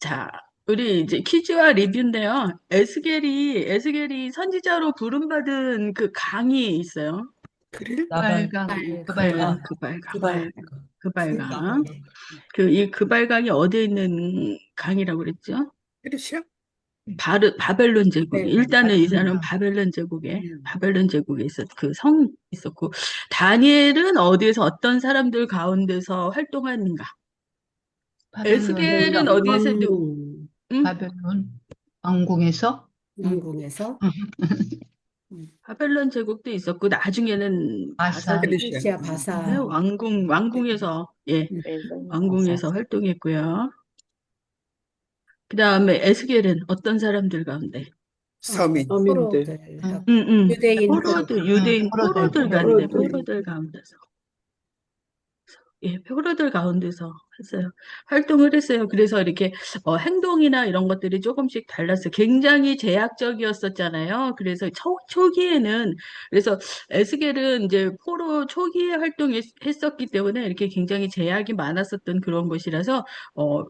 자, 우리 이제 퀴즈와 리뷰인데요. 에스겔이 선지자로 부름받은 그 강이 있어요. 그릴? 빨강, 예, 그발강. 그발강, 그발, 그발강. 그발. 이 그발강이 어디에 있는 강이라고 그랬죠? 그릇이요? 바벨론 제국에. 일단은 이 사람은 음. 바벨론 제국에 그 성 있었고, 다니엘은 어디에서 어떤 사람들 가운데서 활동하는가? 바벨론, 에스겔은 어디에서, 왕궁, 응? 바벨론, 왕궁에서, 응. 왕궁에서 바벨론 제국도 있었고, 나중에는 아사, 바사도 그릇이요. 페르시아 네, 바사 왕궁에서, 예, 음, 왕궁에서 활동했고요. 그 다음에 에스겔은 어떤 사람들 가운데? 서민, 포로들하고 응, 응. 유대인 포로 유대인 포로들, 포로들 포로들 가운데서. 예, 표로들 가운데서 했어요. 활동을 했어요. 그래서 이렇게 행동이나 이런 것들이 조금씩 달랐어요. 굉장히 제약적이었었잖아요. 그래서 초기에는 그래서 에스겔은 이제 포로 초기에 활동했었기 때문에 이렇게 굉장히 제약이 많았었던 그런 곳이라서 어,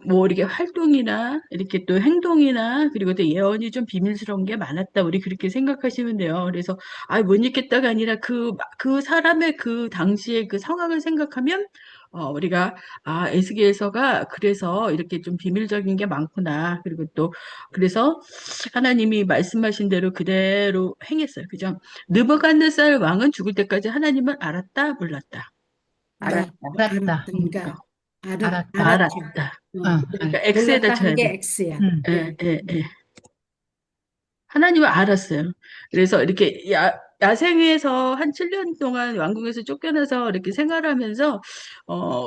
뭐 이렇게 활동이나 이렇게 또 행동이나 그리고 또 예언이 좀 비밀스러운 게 많았다. 우리 그렇게 생각하시면 돼요. 그래서 못 잊겠다가 아니라 그 사람의 그 당시의 그 상황을 생각하면 우리가 에스겔서가 그래서 이렇게 좀 비밀적인 게 많구나. 그리고 또 그래서 하나님이 말씀하신 대로 그대로 행했어요. 그죠? 느부갓네살 왕은 죽을 때까지 하나님을 알았다, 몰랐다. 알았다. 알았다, 그러니까 알았다. 알았죠. 알았다. 어. 그러니까 X에다 몰랐다 한 쳐야 게 돼. X야. 음. 예, 예, 예. 하나님을 알았어요. 그래서 이렇게 야생에서 한 7년 동안 왕궁에서 쫓겨나서 이렇게 생활하면서,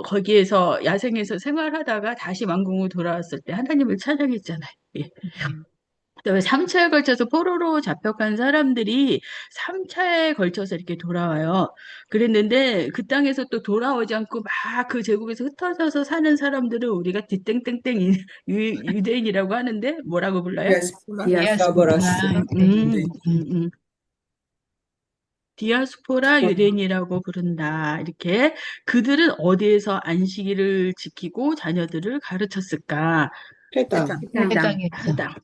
거기에서 야생에서 생활하다가 다시 왕궁으로 돌아왔을 때 하나님을 찬양했잖아요. 예. 그다음에 3차에 걸쳐서 포로로 잡혀간 사람들이 3차에 걸쳐서 이렇게 돌아와요. 그랬는데 그 땅에서 또 돌아오지 않고 막 그 제국에서 흩어져서 사는 사람들을 우리가 디땡땡땡 유대인이라고 하는데 뭐라고 불러요? 디아스포라, 디아스포라 음, 유대인. 음, 음, 음. 디아스포라 유대인이라고 부른다. 이렇게 그들은 어디에서 안식일을 지키고 자녀들을 가르쳤을까? 회당, 해당. 해당했어. 해당.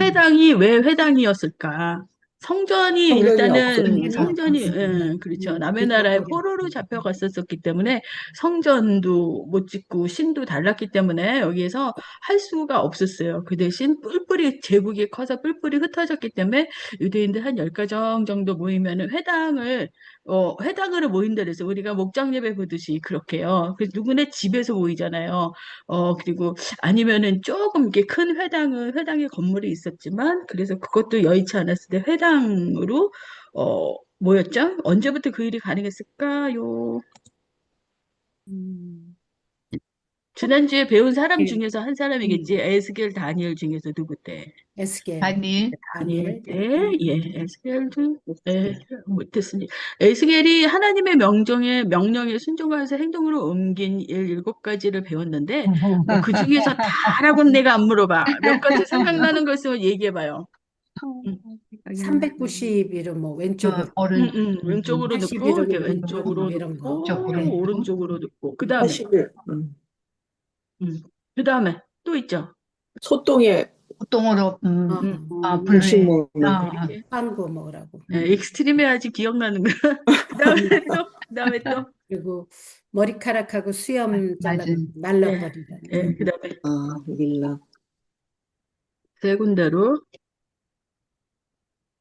회당이 왜 회당이었을까? 성전이 성전이 일단은 성전이 없었구나. 성전이 없었습니다. 그렇죠. 남의 나라에 포로로 잊어버렸습니다. 잡혀갔었기 때문에 성전도 못 짓고 신도 달랐기 때문에 여기에서 할 수가 없었어요. 그 대신 뿔뿔이 제국이 커서 뿔뿔이 흩어졌기 때문에 유대인들 한 10가정 정도 모이면은 회당으로 모인다 그래서 우리가 목장 예배 보듯이 그렇게요. 그 누구네 집에서 모이잖아요. 그리고 아니면은 조금 이렇게 큰 회당의 건물이 있었지만, 그래서 그것도 여의치 않았을 때 회당으로, 뭐였죠? 언제부터 그 일이 가능했을까요? 음, 지난주에 배운 사람 예. 중에서 한 사람이겠지. 에스겔, 다니엘 중에서 누구 때? 에스겔, 다니엘, 다니엘 다니엘, 때, 예, 에스겔도, 못했으니. 에스겔이 하나님의 명령에 순종하여서 행동으로 옮긴 일 7가지를 배웠는데, 뭐 그 중에서 다라고는 내가 안 물어봐. 몇 가지 생각나는 거 있으면 얘기해봐요. 응, 391은 뭐 왼쪽으로 왼쪽으로 넣고, 81은 이렇게 오른쪽으로 왼쪽으로 이런 거. 넣고, 쪽으로 네. 있고, 오른쪽으로 넣고, 그 다음에, 80일. 그 다음에 또 있죠. 소똥에 보통으로, 어, 음, 음식 분류해. 먹는 거. 이렇게. 빵구 먹으라고. 익스트림에 아직 기억나는 거. 그 다음에 또, 그리고 머리카락하고 수염 잘라 맞은. 예, 날라버리라는 거. 그 다음에 밀라. 세 군데로,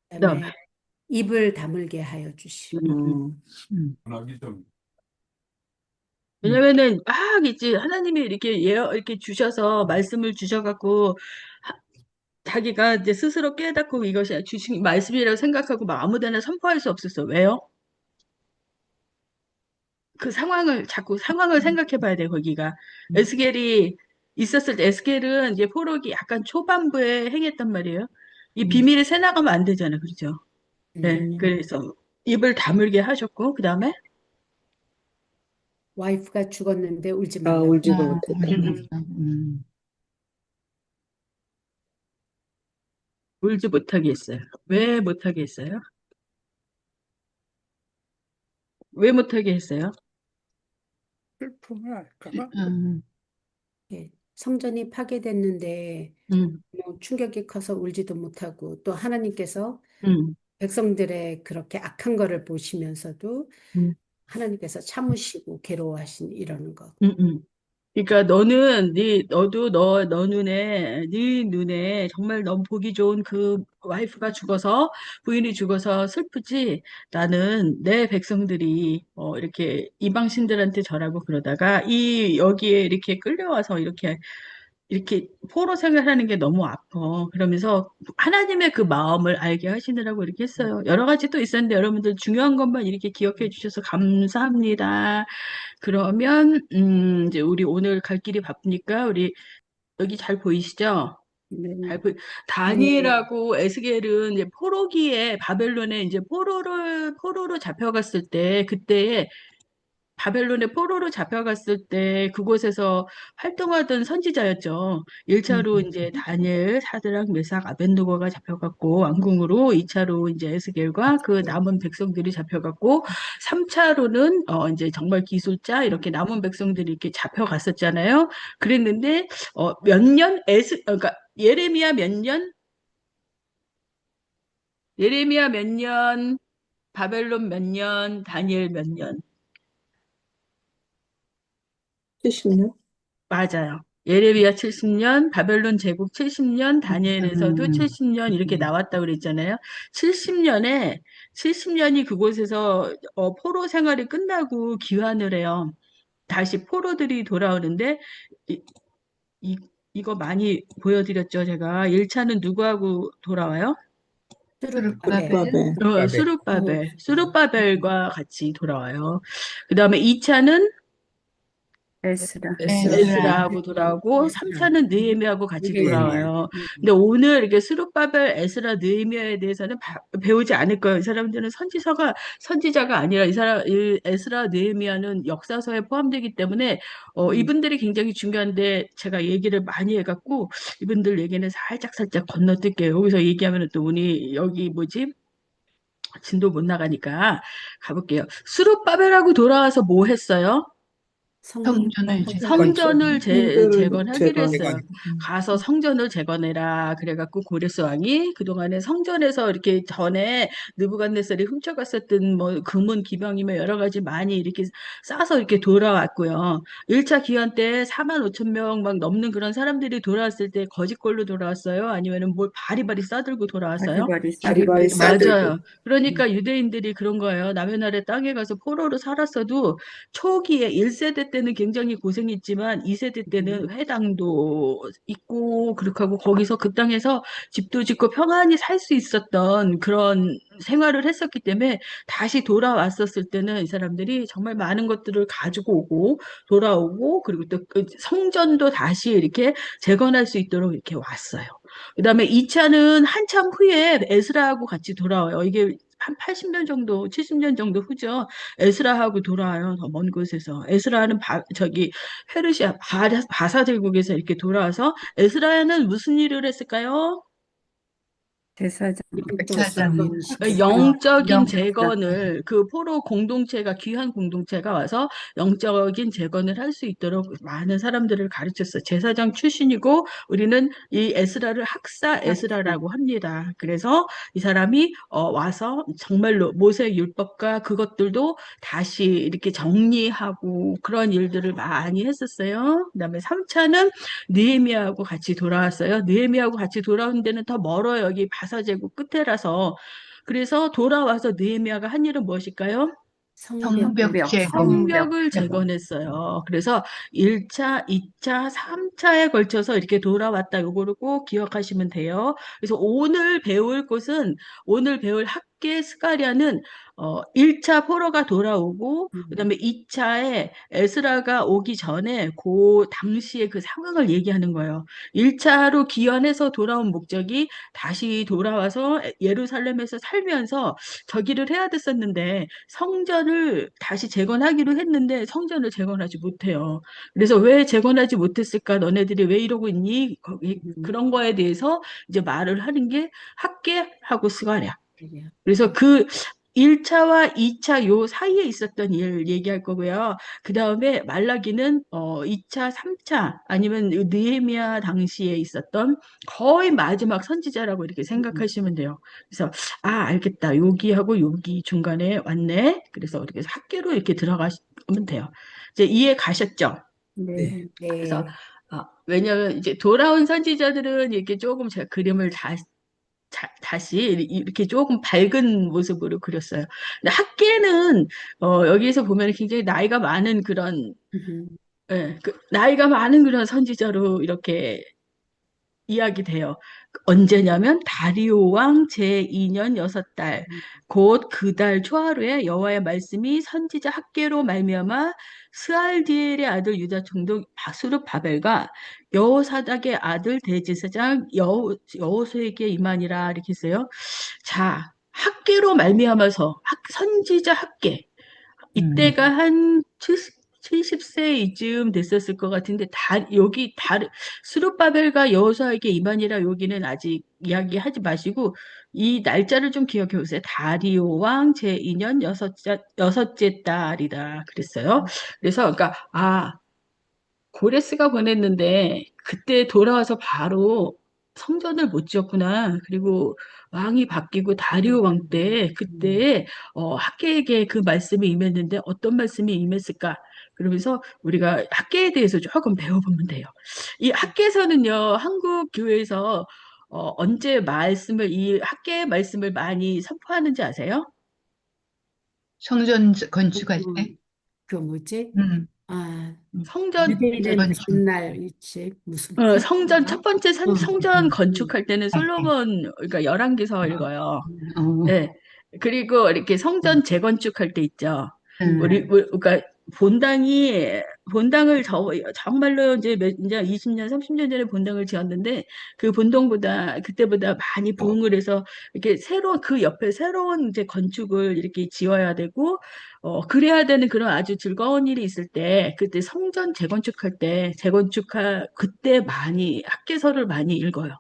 그 다음에, 그다음에 입을 다물게 하여 주시고. 음. 왜냐면은 막 있지 하나님이 이렇게 이렇게 주셔서 말씀을 주셔갖고 하- 자기가 이제 스스로 깨닫고 이것이 주신 말씀이라고 생각하고 막 아무데나 선포할 수 없었어. 왜요? 그 자꾸 상황을 생각해 봐야 돼, 거기가. 에스겔이 있었을 때, 에스겔은 이제 포로기 약간 초반부에 행했단 말이에요. 이 음, 비밀이 새나가면 안 되잖아, 그렇죠? 네, 음. 그래서 입을 다물게 하셨고, 그 다음에, 와이프가 죽었는데 울지 아, 말라고. 울지도 못했다. 울지 못하게 했어요. 왜 못하게 했어요? 왜 못하게 했어요? 슬픔을 알까봐? 예. 성전이 파괴됐는데 음, 뭐 충격이 커서 울지도 못하고 또 하나님께서 음, 백성들의 그렇게 악한 거를 보시면서도 음, 하나님께서 참으시고 괴로워하신 이러는 것. 음. 그러니까 너도 너 눈에 정말 너무 보기 좋은 그 와이프가 죽어서, 부인이 죽어서 슬프지. 나는 내 백성들이, 이렇게 이방신들한테 절하고 그러다가, 여기에 이렇게 끌려와서 이렇게 포로 생활하는 게 너무 아파. 그러면서 하나님의 그 마음을 알게 하시느라고 이렇게 했어요. 여러 가지 또 있었는데 여러분들 중요한 것만 이렇게 기억해 주셔서 감사합니다. 그러면 이제 우리 오늘 갈 길이 바쁘니까 우리 여기 잘 보이시죠? 네. 잘 보이. 네. 다니엘하고 에스겔은 이제 포로기에 바벨론에 이제 포로로 잡혀갔을 때 그때에 바벨론에 포로로 잡혀갔을 때 그곳에서 활동하던 선지자였죠. 1차로 이제 다니엘, 사드락, 메삭, 아벤누고가 잡혀갔고 왕궁으로, 2차로 이제 에스겔과 그 남은 백성들이 잡혀갔고, 3차로는 이제 정말 기술자 이렇게 남은 백성들이 이렇게 잡혀갔었잖아요. 그랬는데 몇 년, 그러니까 예레미야 몇 년, 바벨론 몇 년, 다니엘 몇 년. 70년? 맞아요. 예레미야 70년, 바벨론 제국 70년, 다니엘에서도 음, 70년 이렇게 나왔다고 그랬잖아요. 70년에 70년이 그곳에서 포로 생활이 끝나고 귀환을 해요. 다시 포로들이 돌아오는데 이, 이, 이거 많이 보여드렸죠, 제가. 1차는 누구하고 돌아와요? 수르바벨. 룻바벨. 수룹바벨과 같이 돌아와요. 그 다음에 2차는 에스라. 에스라, 에스라하고 돌아오고 에스라. 3차는 느헤미야하고 같이 느헤미야. 돌아와요. 근데 오늘 이렇게 스룹바벨, 에스라, 느헤미야에 대해서는 배우지 않을 거예요. 이 사람들은 선지자가 아니라 이 에스라, 느헤미야는 역사서에 포함되기 때문에 이분들이 굉장히 중요한데 제가 얘기를 많이 해갖고 이분들 얘기는 살짝 건너뛸게요. 여기서 얘기하면 또 우리 여기 뭐지? 진도 못 나가니까 가볼게요. 스룹바벨하고 돌아와서 뭐 했어요? 성문 성전을 성전을 성들을 재건하기로 재건. 했어요. 가서 성전을 재건해라. 그래갖고 고레스 왕이 그동안에 성전에서 이렇게 전에 느부갓네살이 훔쳐갔었던 뭐 금은 기병이며 여러 가지 많이 이렇게 싸서 이렇게 돌아왔고요. 1차 기한 때 4만 5천 명 막 넘는 그런 사람들이 돌아왔을 때 거짓골로 돌아왔어요? 아니면은 뭘 바리바리 싸들고 돌아왔어요? 바리바리 싸들고. 맞아요. 그러니까 유대인들이 그런 거예요. 남의 나라의 땅에 가서 포로로 살았어도 초기에 1세대 때는 굉장히 고생했지만 2세대 때는 회당도 있고 그렇게 하고 거기서 그 땅에서 집도 짓고 평안히 살 수 있었던 그런 생활을 했었기 때문에 다시 돌아왔었을 때는 이 사람들이 정말 많은 것들을 가지고 오고 돌아오고 그리고 또 그 성전도 다시 이렇게 재건할 수 있도록 이렇게 왔어요. 그다음에 2차는 한참 후에 에스라하고 같이 돌아와요. 이게 한 80년 정도, 70년 정도 후죠. 에스라하고 돌아와요. 더 먼 곳에서. 에스라는 바사 제국에서 이렇게 돌아와서 에스라는 무슨 일을 했을까요? 제사장, 영적인 영, 재건을 그 포로 공동체가 귀한 공동체가 와서 영적인 재건을 할 수 있도록 많은 사람들을 가르쳤어요. 제사장 출신이고 우리는 이 에스라를 학사 에스라라고 합니다. 그래서 이 사람이 와서 정말로 모세 율법과 그것들도 다시 이렇게 정리하고 그런 일들을 많이 했었어요. 그다음에 3차는 느헤미야하고 같이 돌아왔어요. 느헤미야하고 같이 돌아온 데는 더 멀어요. 여기 바사 제국 끝에라서. 그래서 돌아와서 느헤미야가 한 일은 무엇일까요? 성벽. 성벽 제공. 성벽을 재건했어요. 그래서 1차, 2차, 3차에 걸쳐서 이렇게 돌아왔다. 요거를 꼭 기억하시면 돼요. 그래서 오늘 배울 학계 스가랴는 1차 포로가 돌아오고 그다음에 2차에 에스라가 오기 전에 그 당시에 그 상황을 얘기하는 거예요. 1차로 기원해서 돌아온 목적이 다시 돌아와서 예루살렘에서 살면서 저기를 해야 됐었는데 성전을 다시 재건하기로 했는데 성전을 재건하지 못해요. 그래서 왜 재건하지 못했을까? 너네들이 왜 이러고 있니? 그런 거에 대해서 이제 말을 하는 게 학계하고 스가랴. 그래서 1차와 2차 요 사이에 있었던 일 얘기할 거고요. 그 다음에 말라기는 2차, 3차 아니면 느헤미야 당시에 있었던 거의 마지막 선지자라고 이렇게 생각하시면 돼요. 그래서 알겠다. 여기하고 여기 중간에 왔네. 그래서 이렇게 학계로 이렇게 들어가시면 돼요. 이제 이해 가셨죠? 네. 네. 그래서 왜냐면 이제 돌아온 선지자들은 이렇게 조금 제가 그림을 다시 이렇게 조금 밝은 모습으로 그렸어요. 근데 학계는 여기에서 보면 굉장히 나이가 많은 그런 음, 나이가 많은 그런 선지자로 이렇게 이야기돼요. 언제냐면 다리오 왕 제2년 6달 곧 그 달 초하루에 여호와의 말씀이 선지자 학계로 말미암아 스알디엘의 아들 유다 총독 바수르바벨과 여호사닥의 아들 대제사장 여호수에게 임하니라 이렇게 했어요. 자, 학계로 말미암아서 선지자 학계 이때가 한 70세 이쯤 됐었을 것 같은데 여기 스룹바벨과 여호수아에게 임하니라 여기는 아직 이야기하지 마시고 이 날짜를 좀 기억해 보세요. 다리오 왕 제2년 여섯째 달이다 그랬어요. 그래서 그러니까 고레스가 보냈는데 그때 돌아와서 바로 성전을 못 지었구나. 그리고 왕이 바뀌고 다리오 왕 때 그때 학계에게 그 말씀이 임했는데 어떤 말씀이 임했을까? 그러면서 우리가 학계에 대해서 조금 배워보면 돼요. 이 학계에서는요, 한국 교회에서 언제 이 학계의 말씀을 많이 선포하는지 아세요? 성전 건축할 때? 그 뭐지? 음, 아, 성전 유대인의 재건축. 첫날 일찍 무슨 성전 첫 번째 성전 음. 건축할 때는 할 때. 솔로몬 그러니까 열왕기서 읽어요. 어, 네. 그리고 이렇게 성전 재건축할 때 있죠. 음, 그러니까 본당을 정말로 이제 20년, 30년 전에 본당을 지었는데 그 그때보다 많이 부흥을 해서 이렇게 그 옆에 새로운 이제 건축을 이렇게 지어야 되고, 그래야 되는 그런 아주 즐거운 일이 있을 때, 그때 성전 그때 많이 학개서를 많이 읽어요.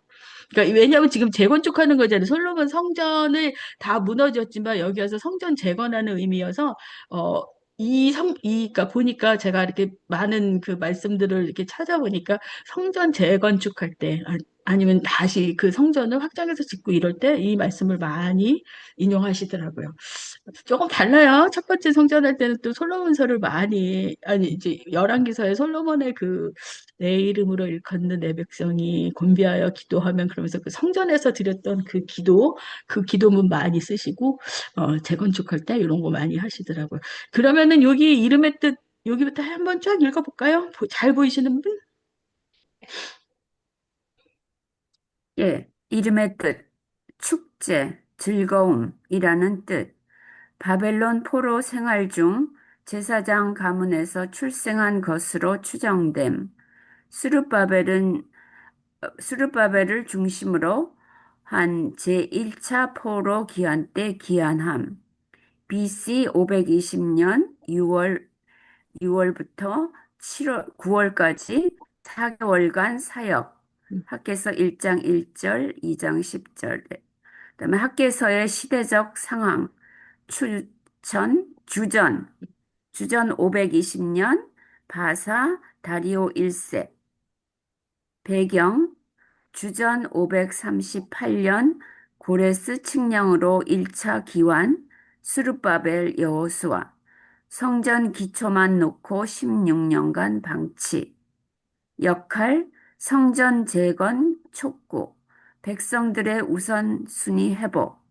그러니까 왜냐하면 지금 재건축하는 거잖아요. 솔로몬 성전을 다 무너졌지만 여기 와서 성전 재건하는 의미여서 어. 그러니까 보니까 제가 이렇게 많은 그 말씀들을 이렇게 찾아보니까 성전 재건축할 때, 아니면 다시 그 성전을 확장해서 짓고 이럴 때 이 말씀을 많이 인용하시더라고요. 조금 달라요. 첫 번째 성전할 때는 또 솔로몬서를 이제 열왕기서에 솔로몬의 내 이름으로 일컫는 내 백성이 곤비하여 기도하면 그러면서 그 성전에서 드렸던 그 기도문 많이 쓰시고, 재건축할 때 이런 거 많이 하시더라고요. 그러면은 여기 이름의 뜻, 여기부터 한번 쫙 읽어볼까요? 잘 보이시는 분? 예, 이름의 뜻, 축제, 즐거움이라는 뜻. 바벨론 포로 생활 중 제사장 가문에서 출생한 것으로 추정됨. 스룹바벨은 스룹바벨을 중심으로 한 제1차 포로 기한 때 기한함. BC 520년 6월부터 9월까지 4개월간 사역. 학개서 1장 1절, 2장 10절. 그다음에 학개서의 시대적 상황. 주전 520년 바사 다리오 1세. 배경 주전 538년 고레스 칙령으로 1차 기환 스룹바벨 여호수아 성전 기초만 놓고 16년간 방치 역할 성전 재건 촉구 백성들의 우선순위 회복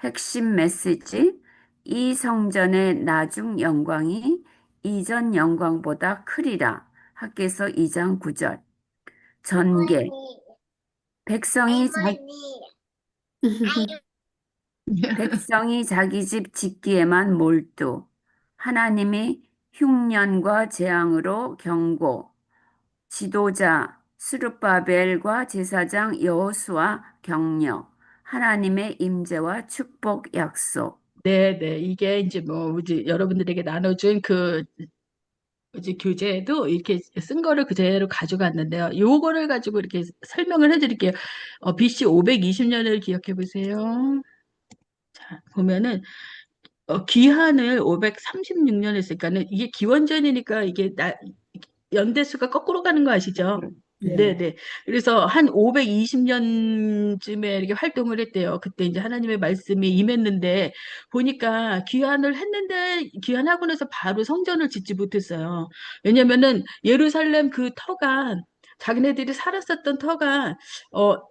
핵심 메시지 이 성전의 나중 영광이 이전 영광보다 크리라 학개서 2장 9절 전개 백성이 백성이 자기 집 짓기에만 몰두. 하나님이 흉년과 재앙으로 경고. 지도자 스룹바벨과 제사장 여호수아 격려. 하나님의 임재와 축복 약속. 네, 네. 이게 이제 이제 여러분들에게 나눠준 이제 교재에도 이렇게 쓴 거를 그대로 가져갔는데요. 요거를 가지고 이렇게 설명을 해드릴게요. BC 520년을 기억해 보세요. 자, 보면은 기한을 536년 했으니까는 이게 기원전이니까 이게 연대수가 거꾸로 가는 거 아시죠? 네. 네네. 그래서 한 520년쯤에 이렇게 활동을 했대요. 그때 이제 하나님의 말씀이 임했는데 보니까 귀환을 했는데 귀환하고 나서 바로 성전을 짓지 못했어요. 왜냐면은 예루살렘 그 터가 자기네들이 살았었던 터가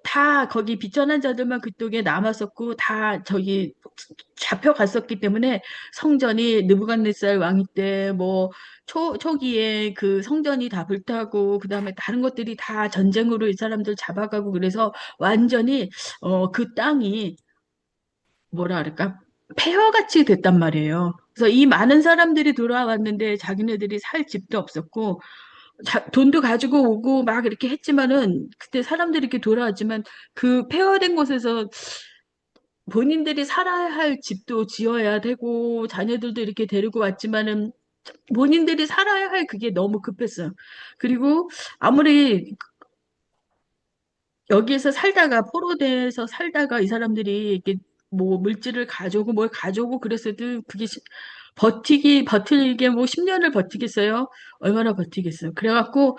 다 거기 비천한 자들만 그쪽에 남았었고 다 저기 잡혀갔었기 때문에 성전이 느부갓네살 왕 때 뭐 초기에 그 성전이 다 불타고 그다음에 다른 것들이 다 전쟁으로 이 사람들 잡아가고 그래서 완전히 그 땅이 뭐라 그럴까 폐허같이 됐단 말이에요. 그래서 이 많은 사람들이 돌아왔는데 자기네들이 살 집도 없었고 돈도 가지고 오고 막 이렇게 했지만은 그때 사람들이 이렇게 돌아왔지만 그 폐허된 곳에서 본인들이 살아야 할 집도 지어야 되고 자녀들도 이렇게 데리고 왔지만은 본인들이 살아야 할 그게 너무 급했어요. 그리고 아무리 여기에서 살다가 포로대에서 살다가 이 사람들이 이렇게 뭐 물질을 가져오고 뭘 가져오고 그랬어도 그게 버틸게 뭐 10년을 버티겠어요? 얼마나 버티겠어요? 그래갖고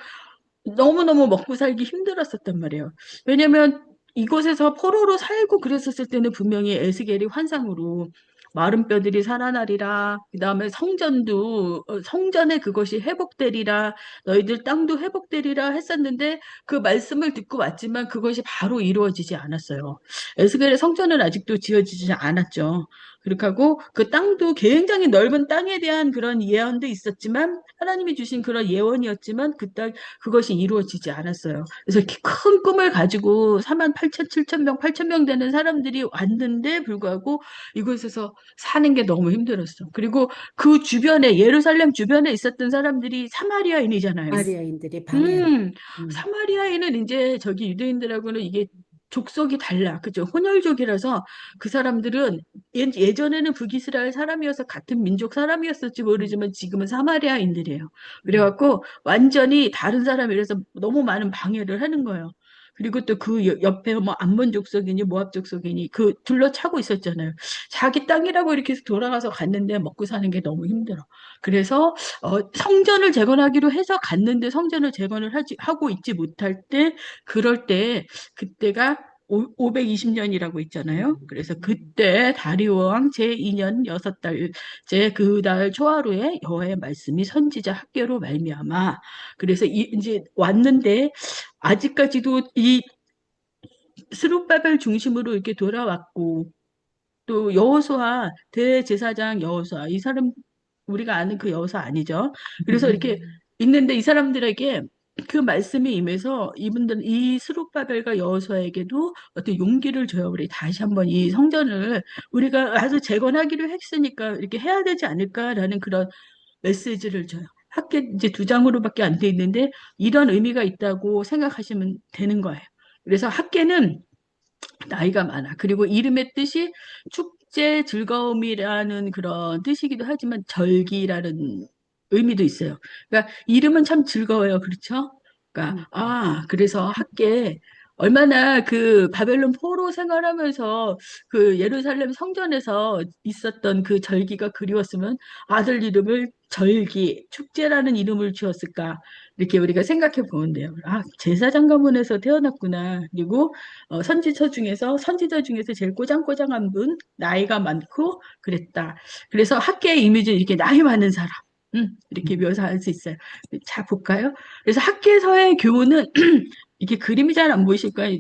너무너무 먹고 살기 힘들었었단 말이에요. 왜냐면 이곳에서 포로로 살고 그랬었을 때는 분명히 에스겔이 환상으로 마른 뼈들이 살아나리라. 그다음에 성전도 성전에 그것이 회복되리라. 너희들 땅도 회복되리라 했었는데 그 말씀을 듣고 왔지만 그것이 바로 이루어지지 않았어요. 에스겔의 성전은 아직도 지어지지 않았죠. 그렇게 하고 그 땅도 굉장히 넓은 땅에 대한 그런 예언도 있었지만 하나님이 주신 그런 예언이었지만 그 땅 그것이 이루어지지 않았어요. 그래서 이렇게 큰 꿈을 가지고 4만 8천, 7천 명, 8천 명 되는 사람들이 왔는데 불구하고 이곳에서 사는 게 너무 힘들었어. 그리고 그 주변에 예루살렘 주변에 있었던 사람들이 사마리아인이잖아요. 마리아인들이 방해를. 음. 사마리아인은 이제 저기 유대인들하고는 이게 족속이 달라. 그죠? 혼혈족이라서 그 사람들은 예전에는 북이스라엘 사람이어서 같은 민족 사람이었을지 모르지만 지금은 사마리아인들이에요. 그래갖고 완전히 다른 사람이라서 너무 많은 방해를 하는 거예요. 그리고 또 그 옆에 뭐 암몬 족속이니 모압 족속이니 그 둘러차고 있었잖아요. 자기 땅이라고 이렇게 해서 돌아가서 갔는데 먹고 사는 게 너무 힘들어. 그래서 성전을 재건하기로 해서 갔는데 성전을 재건을 하고 있지 못할 때 그럴 때 그때가 520년이라고 있잖아요. 그래서 그때 다리오 왕 제2년 여섯 달째 그 달 초하루에 여호와의 말씀이 선지자 학개로 말미암아. 그래서 이제 왔는데 아직까지도 이 스룹바벨 중심으로 이렇게 돌아왔고 또 여호수아 대제사장 여호수아 이 사람 우리가 아는 그 여호수아 아니죠. 그래서 이렇게 있는데 이 사람들에게 그 말씀이 임해서 이분들은 이 스룹바벨과 여호수아에게도 어떤 용기를 줘요. 우리 다시 한번 이 성전을 우리가 아주 재건하기로 했으니까 이렇게 해야 되지 않을까라는 그런 메시지를 줘요. 학계 이제 2장으로밖에 안 돼 있는데 이런 의미가 있다고 생각하시면 되는 거예요. 그래서 학계는 나이가 많아. 그리고 이름의 뜻이 축제, 즐거움이라는 그런 뜻이기도 하지만 절기라는 의미도 있어요. 그러니까 이름은 참 즐거워요. 그렇죠? 그러니까 그래서 학계 얼마나 그 바벨론 포로 생활하면서 그 예루살렘 성전에서 있었던 그 절기가 그리웠으면 아들 이름을 절기, 축제라는 이름을 지었을까? 이렇게 우리가 생각해 보는데요. 제사장 가문에서 태어났구나. 그리고 선지자 중에서 제일 꼬장꼬장한 분, 나이가 많고 그랬다. 그래서 학계의 이미지 이렇게 나이 많은 사람, 이렇게 묘사할 수 있어요. 자, 볼까요? 그래서 학계에서의 교훈은 이게 그림이 잘 안 보이실 거예요.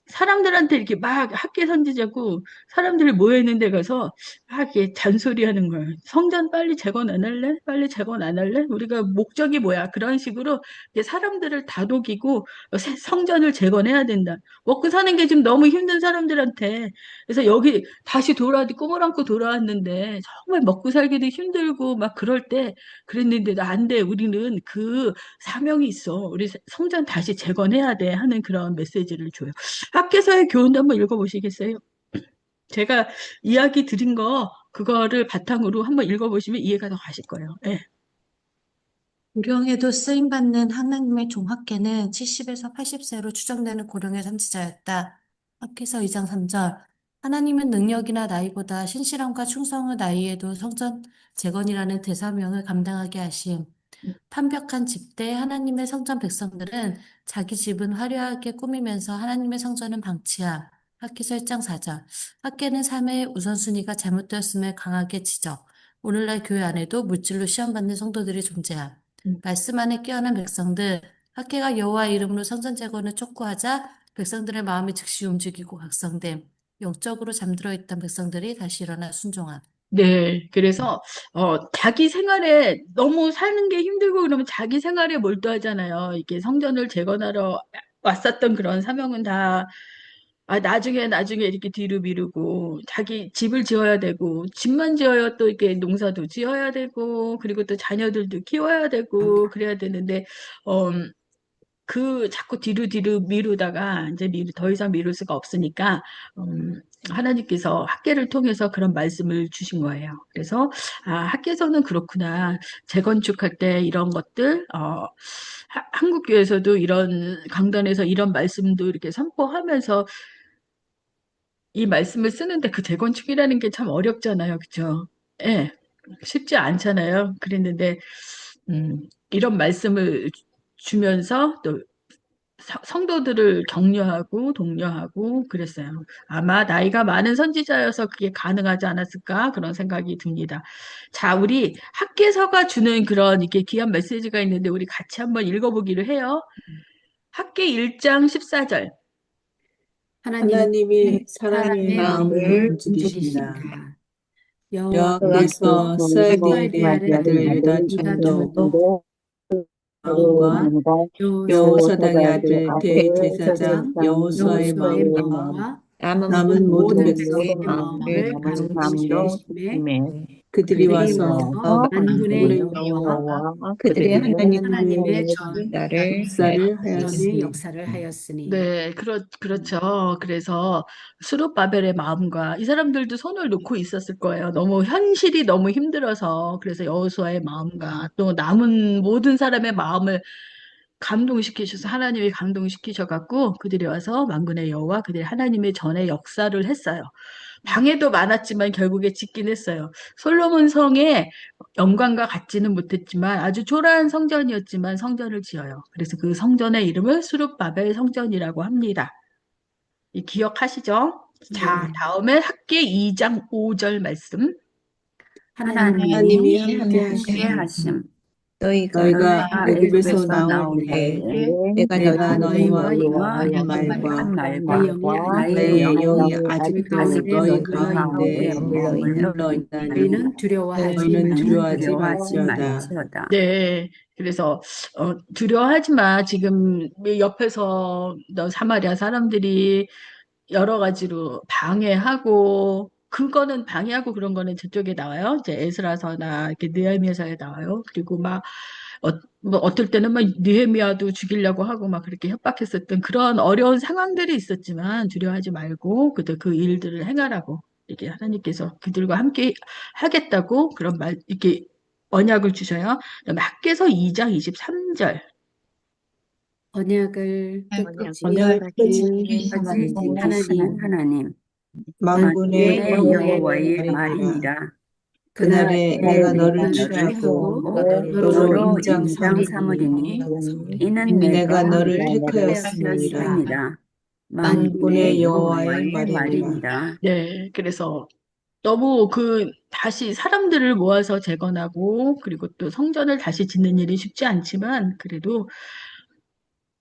사람들한테 이렇게 막 학계 선지자고 사람들이 모여있는 데 가서 막 이렇게 잔소리하는 거예요. 성전 빨리 재건 안 할래? 빨리 재건 안 할래? 우리가 목적이 뭐야? 그런 식으로 이제 사람들을 다독이고 성전을 재건해야 된다. 먹고 사는 게 지금 너무 힘든 사람들한테 그래서 여기 다시 꿈을 안고 돌아왔는데 정말 먹고 살기도 힘들고 막 그럴 때 그랬는데도 안 돼. 우리는 그 사명이 있어. 우리 성전 다시 재건해야 돼 하는 그런 메시지를 줘요. 학계서의 교훈도 한번 읽어보시겠어요? 제가 이야기 드린 그거를 바탕으로 한번 읽어보시면 이해가 더 가실 거예요. 예. 고령에도 쓰임받는 하나님의 종 학개는 70에서 80세로 추정되는 고령의 선지자였다. 학개서 2장 3절. 하나님은 능력이나 나이보다 신실함과 충성의 나이에도 성전 재건이라는 대사명을 감당하게 하심. 판벽한 집대 하나님의 성전 백성들은 자기 집은 화려하게 꾸미면서 하나님의 성전은 방치함. 학개서 1장 4절. 학개는 삶의 우선순위가 잘못되었음을 강하게 지적. 오늘날 교회 안에도 물질로 시험받는 성도들이 존재함. 말씀 안에 깨어난 백성들, 학개가 여호와 이름으로 성전 재건을 촉구하자 백성들의 마음이 즉시 움직이고 각성됨. 영적으로 잠들어 있던 백성들이 다시 일어나 순종함. 네, 그래서 자기 생활에 너무 사는 게 힘들고 그러면 자기 생활에 몰두하잖아요. 이게 성전을 재건하러 왔었던 그런 사명은 다 나중에 이렇게 뒤로 미루고 자기 집을 지어야 되고 집만 지어야 또 이렇게 농사도 지어야 되고 그리고 또 자녀들도 키워야 되고 그래야 되는데 어, 그 자꾸 뒤로 미루다가 이제 더 이상 미룰 수가 없으니까 하나님께서 학계를 통해서 그런 말씀을 주신 거예요. 그래서 학계에서는 그렇구나. 재건축할 때 이런 것들 한국 교회에서도 이런 강단에서 이런 말씀도 이렇게 선포하면서 이 말씀을 쓰는데 그 재건축이라는 게 참 어렵잖아요. 그죠? 예. 쉽지 않잖아요. 그랬는데 이런 말씀을 주면서 또 성도들을 격려하고 독려하고 그랬어요. 아마 나이가 많은 선지자여서 그게 가능하지 않았을까 그런 생각이 듭니다. 자, 우리 학개서가 주는 그런 이렇게 귀한 메시지가 있는데 우리 같이 한번 읽어보기로 해요. 학개 1장 14절. 하나님이 사람의 사람의 마음을 마음을 움직이신다. 움직이신다. 여호와께서 여호와께서 쌀디엘의 쌀디엘의 아들 아들 유다 유다 총독 총독 마음과 여호사닥의 여호사닥의 아들 대제사장 여호수아의 여호수아의 마음과 마음과 남은 모든 모든 백성의 백성의 마음을 마음을 가로지르심에 그들이 그들이 와서 와서 만군의 만군의 여호와 그들의 하나님의 전 역사를 전의 하였으니 역사를 하였으니. 네, 그렇죠. 그래서 수룹바벨의 마음과 이 사람들도 손을 놓고 있었을 거예요. 너무 현실이 너무 힘들어서 그래서 여호수아의 마음과 또 남은 모든 사람의 마음을 감동시키셔서 하나님이 감동시키셔갖고 그들이 와서 만군의 여호와 그들이 하나님의 전의 역사를 했어요. 방해도 많았지만 결국에 짓긴 했어요. 솔로몬 성에 영광과 같지는 못했지만 아주 초라한 성전이었지만 성전을 지어요. 그래서 그 성전의 이름을 수룹바벨 성전이라고 합니다. 이 기억하시죠? 자, 다음에 학계 2장 5절 말씀. 하나님이 하나님이 함께 함께 하시니 하심. 너희가 너희가 애굽에서 애굽에서 나올 나올 때에 때에 내가 내가 너희와 너희와 한 한 말과 말과 나의 나의 영이 영이 아직도 아직도 너희 너희 가운데 가운데 머물러 머물러 있나니 있나니 너희는 두려워하지 너희는 너희는 두려워하지 두려워하지 말지어다. 말지어다. 네, 그래서 두려워하지 마. 지금 옆에서 너 사마리아 사람들이 여러 가지로 방해하고 그거는 방해하고 그런 거는 저쪽에 나와요. 이제 에스라서나 이렇게 느헤미야서에 나와요. 그리고 막 뭐 어떨 때는 막 느헤미야도 죽이려고 하고 막 그렇게 협박했었던 그런 어려운 상황들이 있었지만 두려워하지 말고 그때 그 일들을 행하라고 이렇게 하나님께서 그들과 함께 하겠다고 그런 말 이렇게 언약을 주셔요. 그다음에 학개서 2장 23절. 언약을 언약을 끝까지 지키는 지키신 하나님 하나님, 하나님 만군의 만군의 여호와의 여호와의 말이니라. 말이니라. 그날에 그날에 내가 내가 너를 너를 취하고 취하고 너로 너로 너로 인장 인장 삼으리니 삼으리니 이는 이는 내가 내가 너를 너를 택하였음이니라. 택하였음이라. 만군의 만군의 여호와의 여호와의 말이니라. 말이니라. 네, 그래서 너무 다시 사람들을 모아서 재건하고, 그리고 또 성전을 다시 짓는 일이 쉽지 않지만, 그래도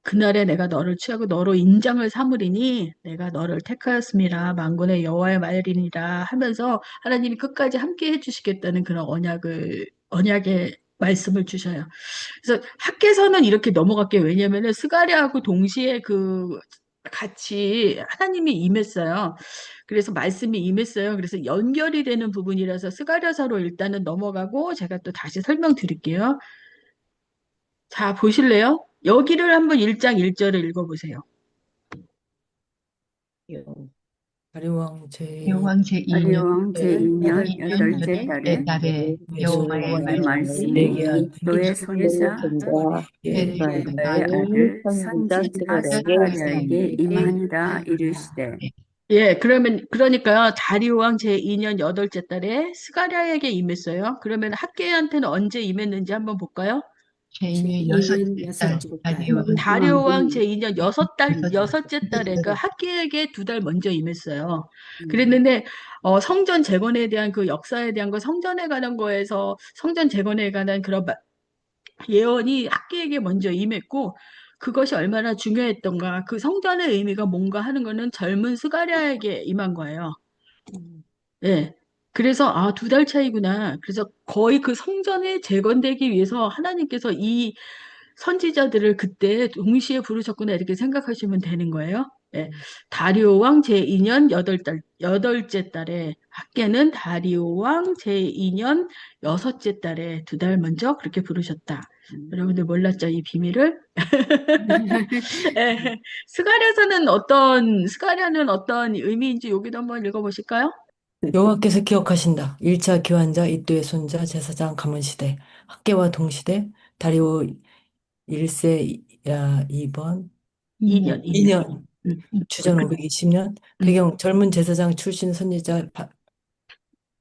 그날에 내가 너를 취하고 너로 인장을 삼으리니 내가 너를 택하였음이라 만군의 여호와의 말이니라 하면서 하나님이 끝까지 함께 해주시겠다는 그런 언약의 말씀을 주셔요. 그래서 학개서는 이렇게 넘어갈게요. 왜냐면은 스가랴하고 동시에 같이 하나님이 임했어요. 그래서 말씀이 임했어요. 그래서 연결이 되는 부분이라서 스가랴서로 일단은 넘어가고 제가 또 다시 설명드릴게요. 자, 보실래요? 여기를 한번 1장 1절을 읽어보세요. 다리왕 제 여호왕 제2년 아리왕 제2년 여덟째 여덟째 달에 달에 여호와의 여호와의 말씀이 말씀이 너의 손자 손자 베레기야 스가랴의 아들 선지자 스가랴에게 임하니라 이르시되 예, 그러니까 다리오 왕 제2년 8째 달에 스가랴에게 임했어요. 그러면 학계한테는 언제 임했는지 한번 볼까요? 제2의 제2년 여섯째 달 여섯째 달 다리오 다리오 왕 왕 제2년 여섯째 달에, 그러니까 학계에게 2달 먼저 임했어요. 음, 그랬는데, 성전 재건에 대한 그 역사에 대한 거, 성전에 관한 거에서, 성전 재건에 관한 그런 예언이 학계에게 먼저 임했고, 그것이 얼마나 중요했던가, 그 성전의 의미가 뭔가 하는 거는 젊은 스가랴에게 임한 거예요. 음, 예. 그래서, 아, 2달 차이구나. 그래서 거의 그 성전이 재건되기 위해서 하나님께서 이 선지자들을 그때 동시에 부르셨구나. 이렇게 생각하시면 되는 거예요. 예. 다리오 왕 제2년 8째 달에, 학계는 다리오 왕 제2년 6째 달에 2달 먼저 그렇게 부르셨다. 여러분들 몰랐죠? 이 비밀을? 예. 스가랴는 어떤 의미인지 여기도 한번 읽어보실까요? 여호와께서 기억하신다. 1차 교환자 이또의 손자 제사장 가문 시대 학계와 동시대 다리오 1세 2번 2년. 2년 음. 주전 그, 520년 음. 배경 젊은 제사장 출신 선지자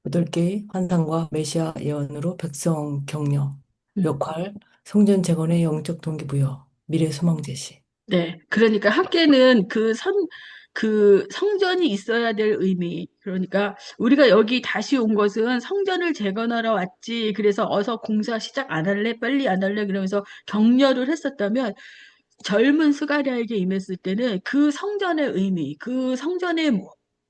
8개의 환상과 메시아 예언으로 백성 격려 음. 역할 성전 재건의 영적 동기부여 미래 소망 제시. 네. 그러니까 학계는 그 성전이 있어야 될 의미. 그러니까 우리가 여기 다시 온 것은 성전을 재건하러 왔지. 그래서 어서 공사 시작 안 할래? 빨리 안 할래? 그러면서 격려를 했었다면 젊은 스가랴에게 임했을 때는 그 성전의 의미, 그 성전의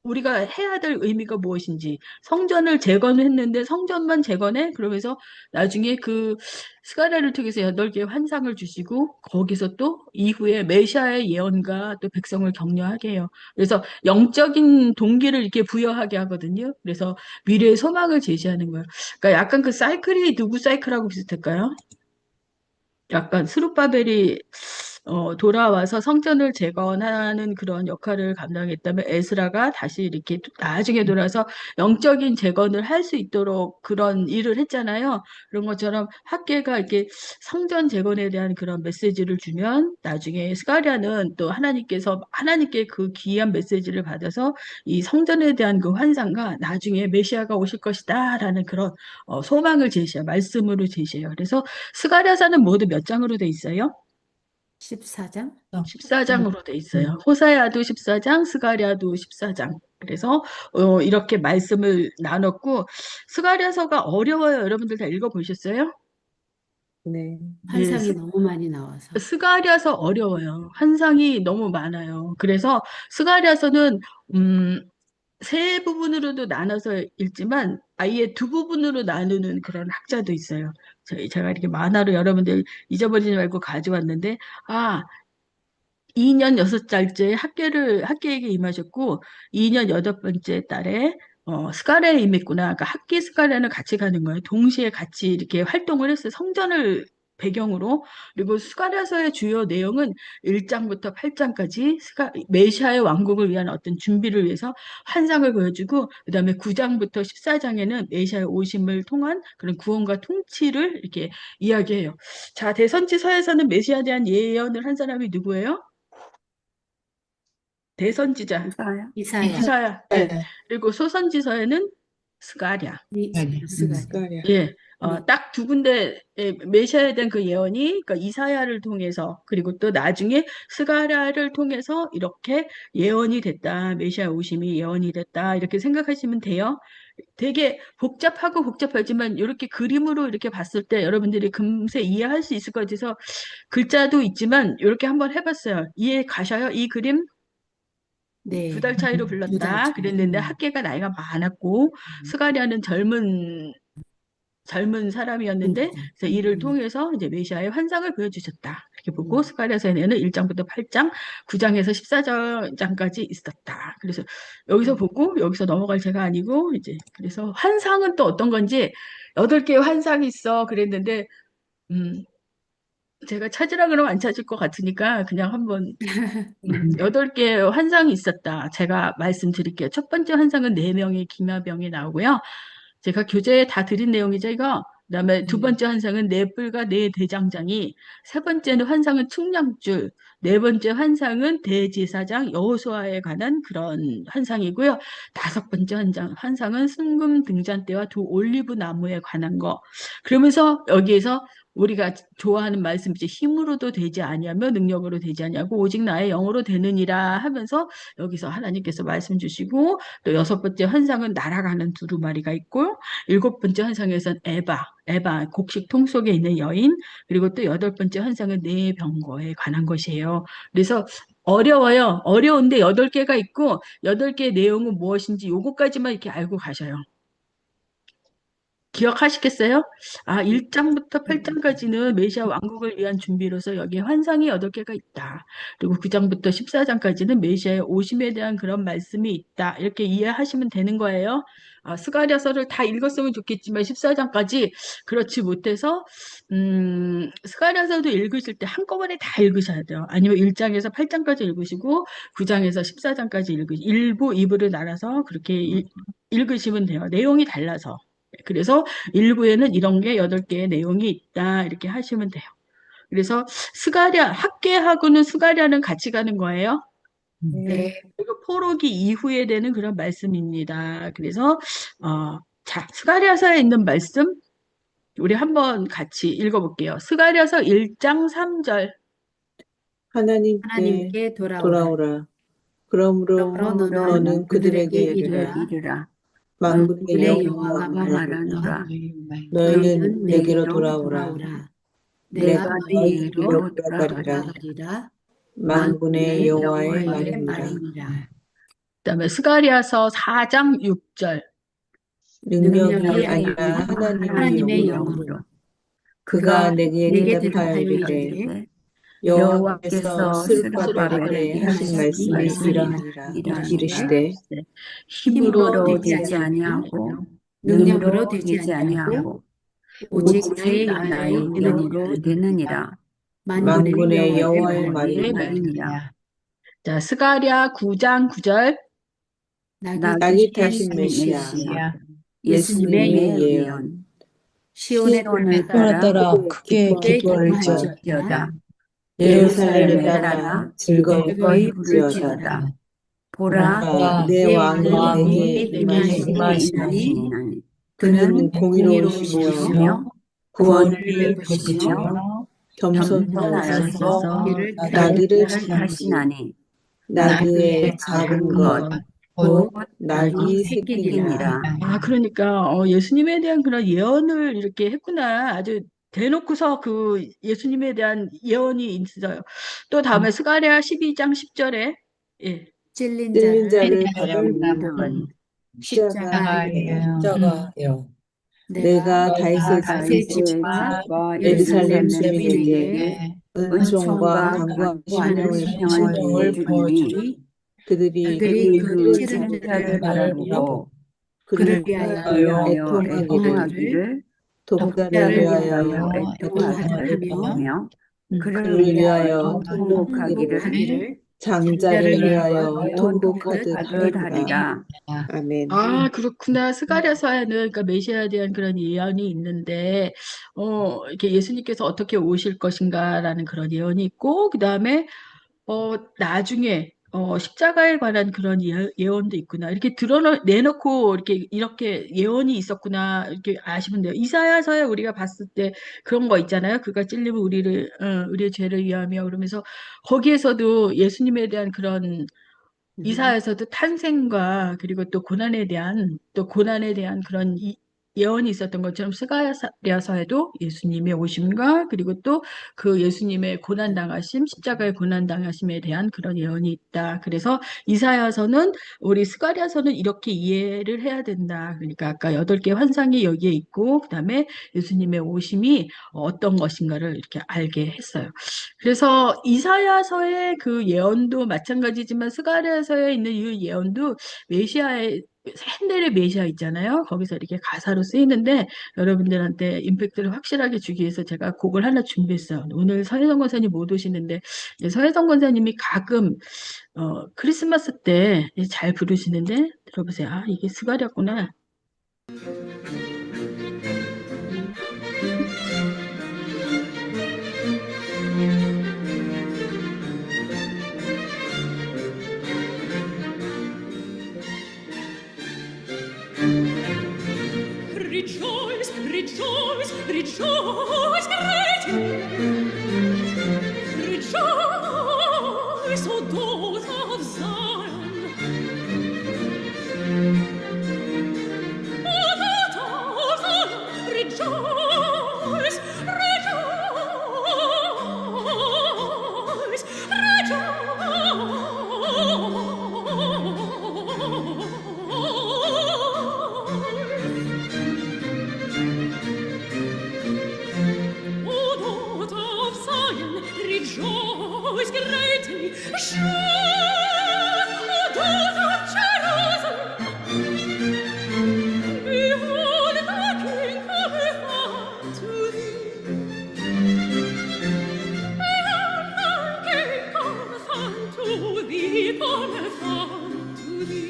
우리가 해야 될 의미가 무엇인지, 성전을 재건했는데 성전만 재건해? 그러면서 나중에 그 스가랴를 통해서 8개의 환상을 주시고 거기서 또 이후에 메시아의 예언과 또 백성을 격려하게 해요. 그래서 영적인 동기를 이렇게 부여하게 하거든요. 그래서 미래의 소망을 제시하는 거예요. 그러니까 약간 그 사이클이 누구 사이클하고 비슷할까요? 약간 스룹바벨이 돌아와서 성전을 재건하는 그런 역할을 감당했다면 에스라가 다시 이렇게 나중에 돌아서 영적인 재건을 할 수 있도록 그런 일을 했잖아요. 그런 것처럼 학계가 이렇게 성전 재건에 대한 그런 메시지를 주면 나중에 스가랴는 또 하나님께 그 귀한 메시지를 받아서 이 성전에 대한 그 환상과 나중에 메시아가 오실 것이다라는 그런 소망을 말씀으로 제시해요. 그래서 스가랴서는 모두 몇 장으로 돼 있어요? 14장? 14장으로 돼 있어요. 호사야도 14장, 스가랴도 14장. 그래서 이렇게 말씀을 나눴고 스가랴서가 어려워요. 여러분들 다 읽어보셨어요? 네. 예, 환상이 너무 많이 나와서. 스가랴서 어려워요. 환상이 너무 많아요. 그래서 스가랴서는 세 부분으로도 나눠서 읽지만 아예 두 부분으로 나누는 그런 학자도 있어요. 제가 이렇게 만화로 여러분들 잊어버리지 말고 가져왔는데, 아, 2년 6달째 학계에게 임하셨고, 2년 8번째 달에 스가랴에 임했구나. 그러니까 학기 스가랴는 같이 가는 거예요. 동시에 같이 이렇게 활동을 했어요. 성전을 배경으로. 그리고 스가랴서의 주요 내용은 1장부터 8장까지 메시아의 왕국을 위한 어떤 준비를 위해서 환상을 보여주고, 그다음에 9장부터 14장에는 메시아의 오심을 통한 그런 구원과 통치를 이렇게 이야기해요. 자, 대선지서에서는 메시아에 대한 예언을 한 사람이 누구예요? 대선지자 이사야. 이사야, 이사야. 예. 네. 그리고 소선지서에는 스가랴. 스가랴. 스가랴. 예. 네. 딱 두 군데 메시아에 대한 그 예언이 그러니까 이사야를 통해서 그리고 또 나중에 스가랴를 통해서 이렇게 예언이 됐다. 메시아 오심이 예언이 됐다. 이렇게 생각하시면 돼요. 되게 복잡하고 복잡하지만 이렇게 그림으로 이렇게 봤을 때 여러분들이 금세 이해할 수 있을 것 같아서 글자도 있지만 이렇게 한번 해봤어요. 이해 가셔요? 이 그림? 두 네. 달 차이로 2달 불렀다. 차이. 그랬는데 학계가 나이가 많았고 스가랴는 젊은 사람이었는데 선지자. 그래서 이를 통해서 이제 메시아의 환상을 보여주셨다. 이렇게 보고 스가랴서에는 1장부터 8장, 9장에서 14장까지 있었다. 그래서 여기서 보고 여기서 넘어갈 제가 아니고 이제 그래서 환상은 또 어떤 건지 8개의 환상이 있어 그랬는데 음, 제가 찾으라 그러면 안 찾을 것 같으니까 그냥 한번 8개의 환상이 있었다. 제가 말씀드릴게요. 첫 번째 환상은 4명의 기마병이 나오고요. 제가 교재에 다 드린 내용이죠, 이거. 그다음에 두 번째 환상은 네 뿔과 네 대장장이, 세 번째는 환상은 측량줄, 네 번째 환상은 대제사장 여호수아에 관한 그런 환상이고요. 다섯 번째 환상은 순금 등잔대와 두 올리브 나무에 관한 거. 그러면서 여기에서 우리가 좋아하는 말씀이지, 힘으로도 되지 아니하며 능력으로 되지 아니하고 오직 나의 영으로 되느니라 하면서 여기서 하나님께서 말씀 주시고, 또 여섯 번째 환상은 날아가는 두루마리가 있고, 일곱 번째 환상에서는 에바, 곡식 통 속에 있는 여인, 그리고 또 여덟 번째 환상은 네 병거에 관한 것이에요. 그래서 어려워요. 어려운데 여덟 개가 있고, 여덟 개의 내용은 무엇인지 요거까지만 이렇게 알고 가셔요. 기억하시겠어요? 아, 1장부터 8장까지는 메시아 왕국을 위한 준비로서 여기에 환상이 8개가 있다. 그리고 9장부터 14장까지는 메시아의 오심에 대한 그런 말씀이 있다. 이렇게 이해하시면 되는 거예요. 아, 스가랴서를 다 읽었으면 좋겠지만 14장까지 그렇지 못해서 스가랴서도 읽으실 때 한꺼번에 다 읽으셔야 돼요. 아니면 1장에서 8장까지 읽으시고 9장에서 14장까지 읽으시고 1부, 2부를 나눠서 그렇게 읽으시면 돼요. 내용이 달라서. 그래서 1부에는 이런 게 8개의 내용이 있다. 이렇게 하시면 돼요. 그래서 학계하고는 스가랴는 같이 가는 거예요. 네. 그리고 포로기 이후에 되는 그런 말씀입니다. 그래서 자, 스가랴서에 있는 말씀 우리 한번 같이 읽어볼게요. 스가랴서 1장 3절. 하나님께 하나님께 돌아오라. 돌아오라. 그러므로 그러므로 너는 그들에게 이르라. 이르라. 만군의 만군의 여호와가 여호와가 말하노라. 말하노라. 너희는 내게로 돌아오라. 내가 내가 너희에게로 너희에게로 돌아가리라. 돌아가리라. 만군의 여호와의 여호와의 말이니라. 말이니라. 그다음에 스가랴서 4장 6절. 능력이 아니라 하나님의 하나님의 영으로. 영으로. 그가 내게 내게 대답하여 대답하여 이르되 이르되 여호와께서 스룹바벨에게 하신 말씀이 이러하니라. 이르시되 힘으로 되지 아니하고 능력으로 되지 아니하고 오직 나의 영으로 되느니라. 만군의 여호와의 여호와의 말이니라. 말이니라. 자, 스가랴 9장 9절. 낙이 타신 메시아 예수님의 예언. 시온의 시온을 따라 따라 크게 기뻐할지어다. 기뻐할지어다. 예루살렘에 따라 즐거이 즐거이 부를지어다. 부를지어다. 보라, 보라, 내 왕이 왕이 내게 임하시니 임하시니 그는 공의로우시며 구원을 베푸시며 겸손하셔서 나귀를 타시나니 나귀의 작은 것 곧 나귀 새끼니라. 아, 그러니까 예수님에 대한 그런 예언을 이렇게 했구나. 아주 대놓고서 그 예수님에 대한 예언이 있어요. 또 다음에 스가랴 12장 10절에 예. 찔린 찔린 자를 자를 바라보는 십자가예요. 십자가요. 내가 다윗의 다윗의 집과 집과 예루살렘 주민에게 주민에게 은총과 강구하는 심령을 심령을 보여주리. 그들이 그들이 그 그 찔린 찔린 자를 자를 바라보고 그를 그를 위하여 위하여 애통하기를 독자를 위하여 애통하며 그를 위하여 통곡하기를 통곡하기를 장자를 위하여 통곡하듯 하듯 하리라. 하리라. 아멘. 아, 그렇구나. 스가랴서에는 그러니까 메시아에 대한 그런 예언이 있는데, 이렇게 예수님께서 어떻게 오실 것인가라는 그런 예언이 있고, 그 다음에 나중에 십자가에 관한 그런 예언도 있구나. 이렇게 내놓고 이렇게 예언이 있었구나. 이렇게 아시면 돼요. 이사야서에 우리가 봤을 때 그런 거 있잖아요. 그가 찔리면 우리의 죄를 위하며 그러면서 거기에서도 예수님에 대한 그런 이사야서도 탄생과 그리고 또 고난에 대한 그런 예언이 있었던 것처럼 스가랴서에도 예수님의 오심과 그리고 또 그 예수님의 십자가의 고난당하심에 대한 그런 예언이 있다. 그래서 이사야서는 우리 스가랴서는 이렇게 이해를 해야 된다. 그러니까 아까 8개 환상이 여기에 있고 그다음에 예수님의 오심이 어떤 것인가를 이렇게 알게 했어요. 그래서 이사야서의 그 예언도 마찬가지지만 스가랴서에 있는 이 예언도 메시아의 헨델의 메시아 있잖아요. 거기서 이렇게 가사로 쓰이는데 여러분들한테 임팩트를 확실하게 주기 위해서 제가 곡을 하나 준비했어요. 오늘 서혜성 권사님 못 오시는데 서혜성 권사님이 가끔 크리스마스 때 잘 부르시는데 들어보세요. 아, 이게 스가랴구나. rejoice greatly, rejoice, O daughter of Zion, O daughter of Zion, rejoice, rejoice, rejoice. O daughter of Zion, rejoice greatly. Shout, O daughter of Jerusalem, behold, the King cometh unto thee. Behold, the King cometh unto thee, cometh unto thee.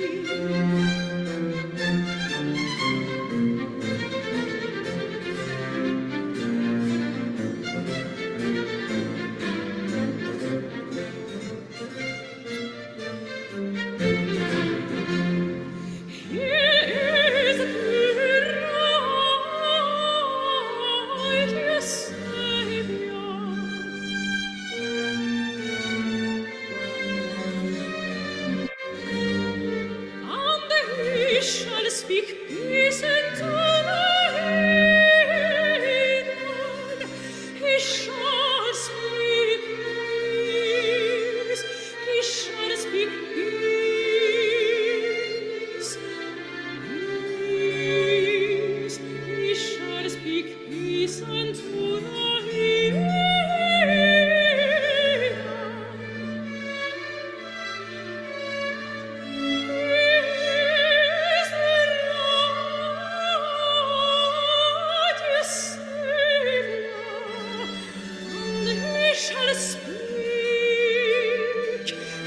He is the righteous Savior. And he shall speak peace into the heathen. He shall speak peace. He shall speak peace. Peace. He shall speak peace unto the heathen.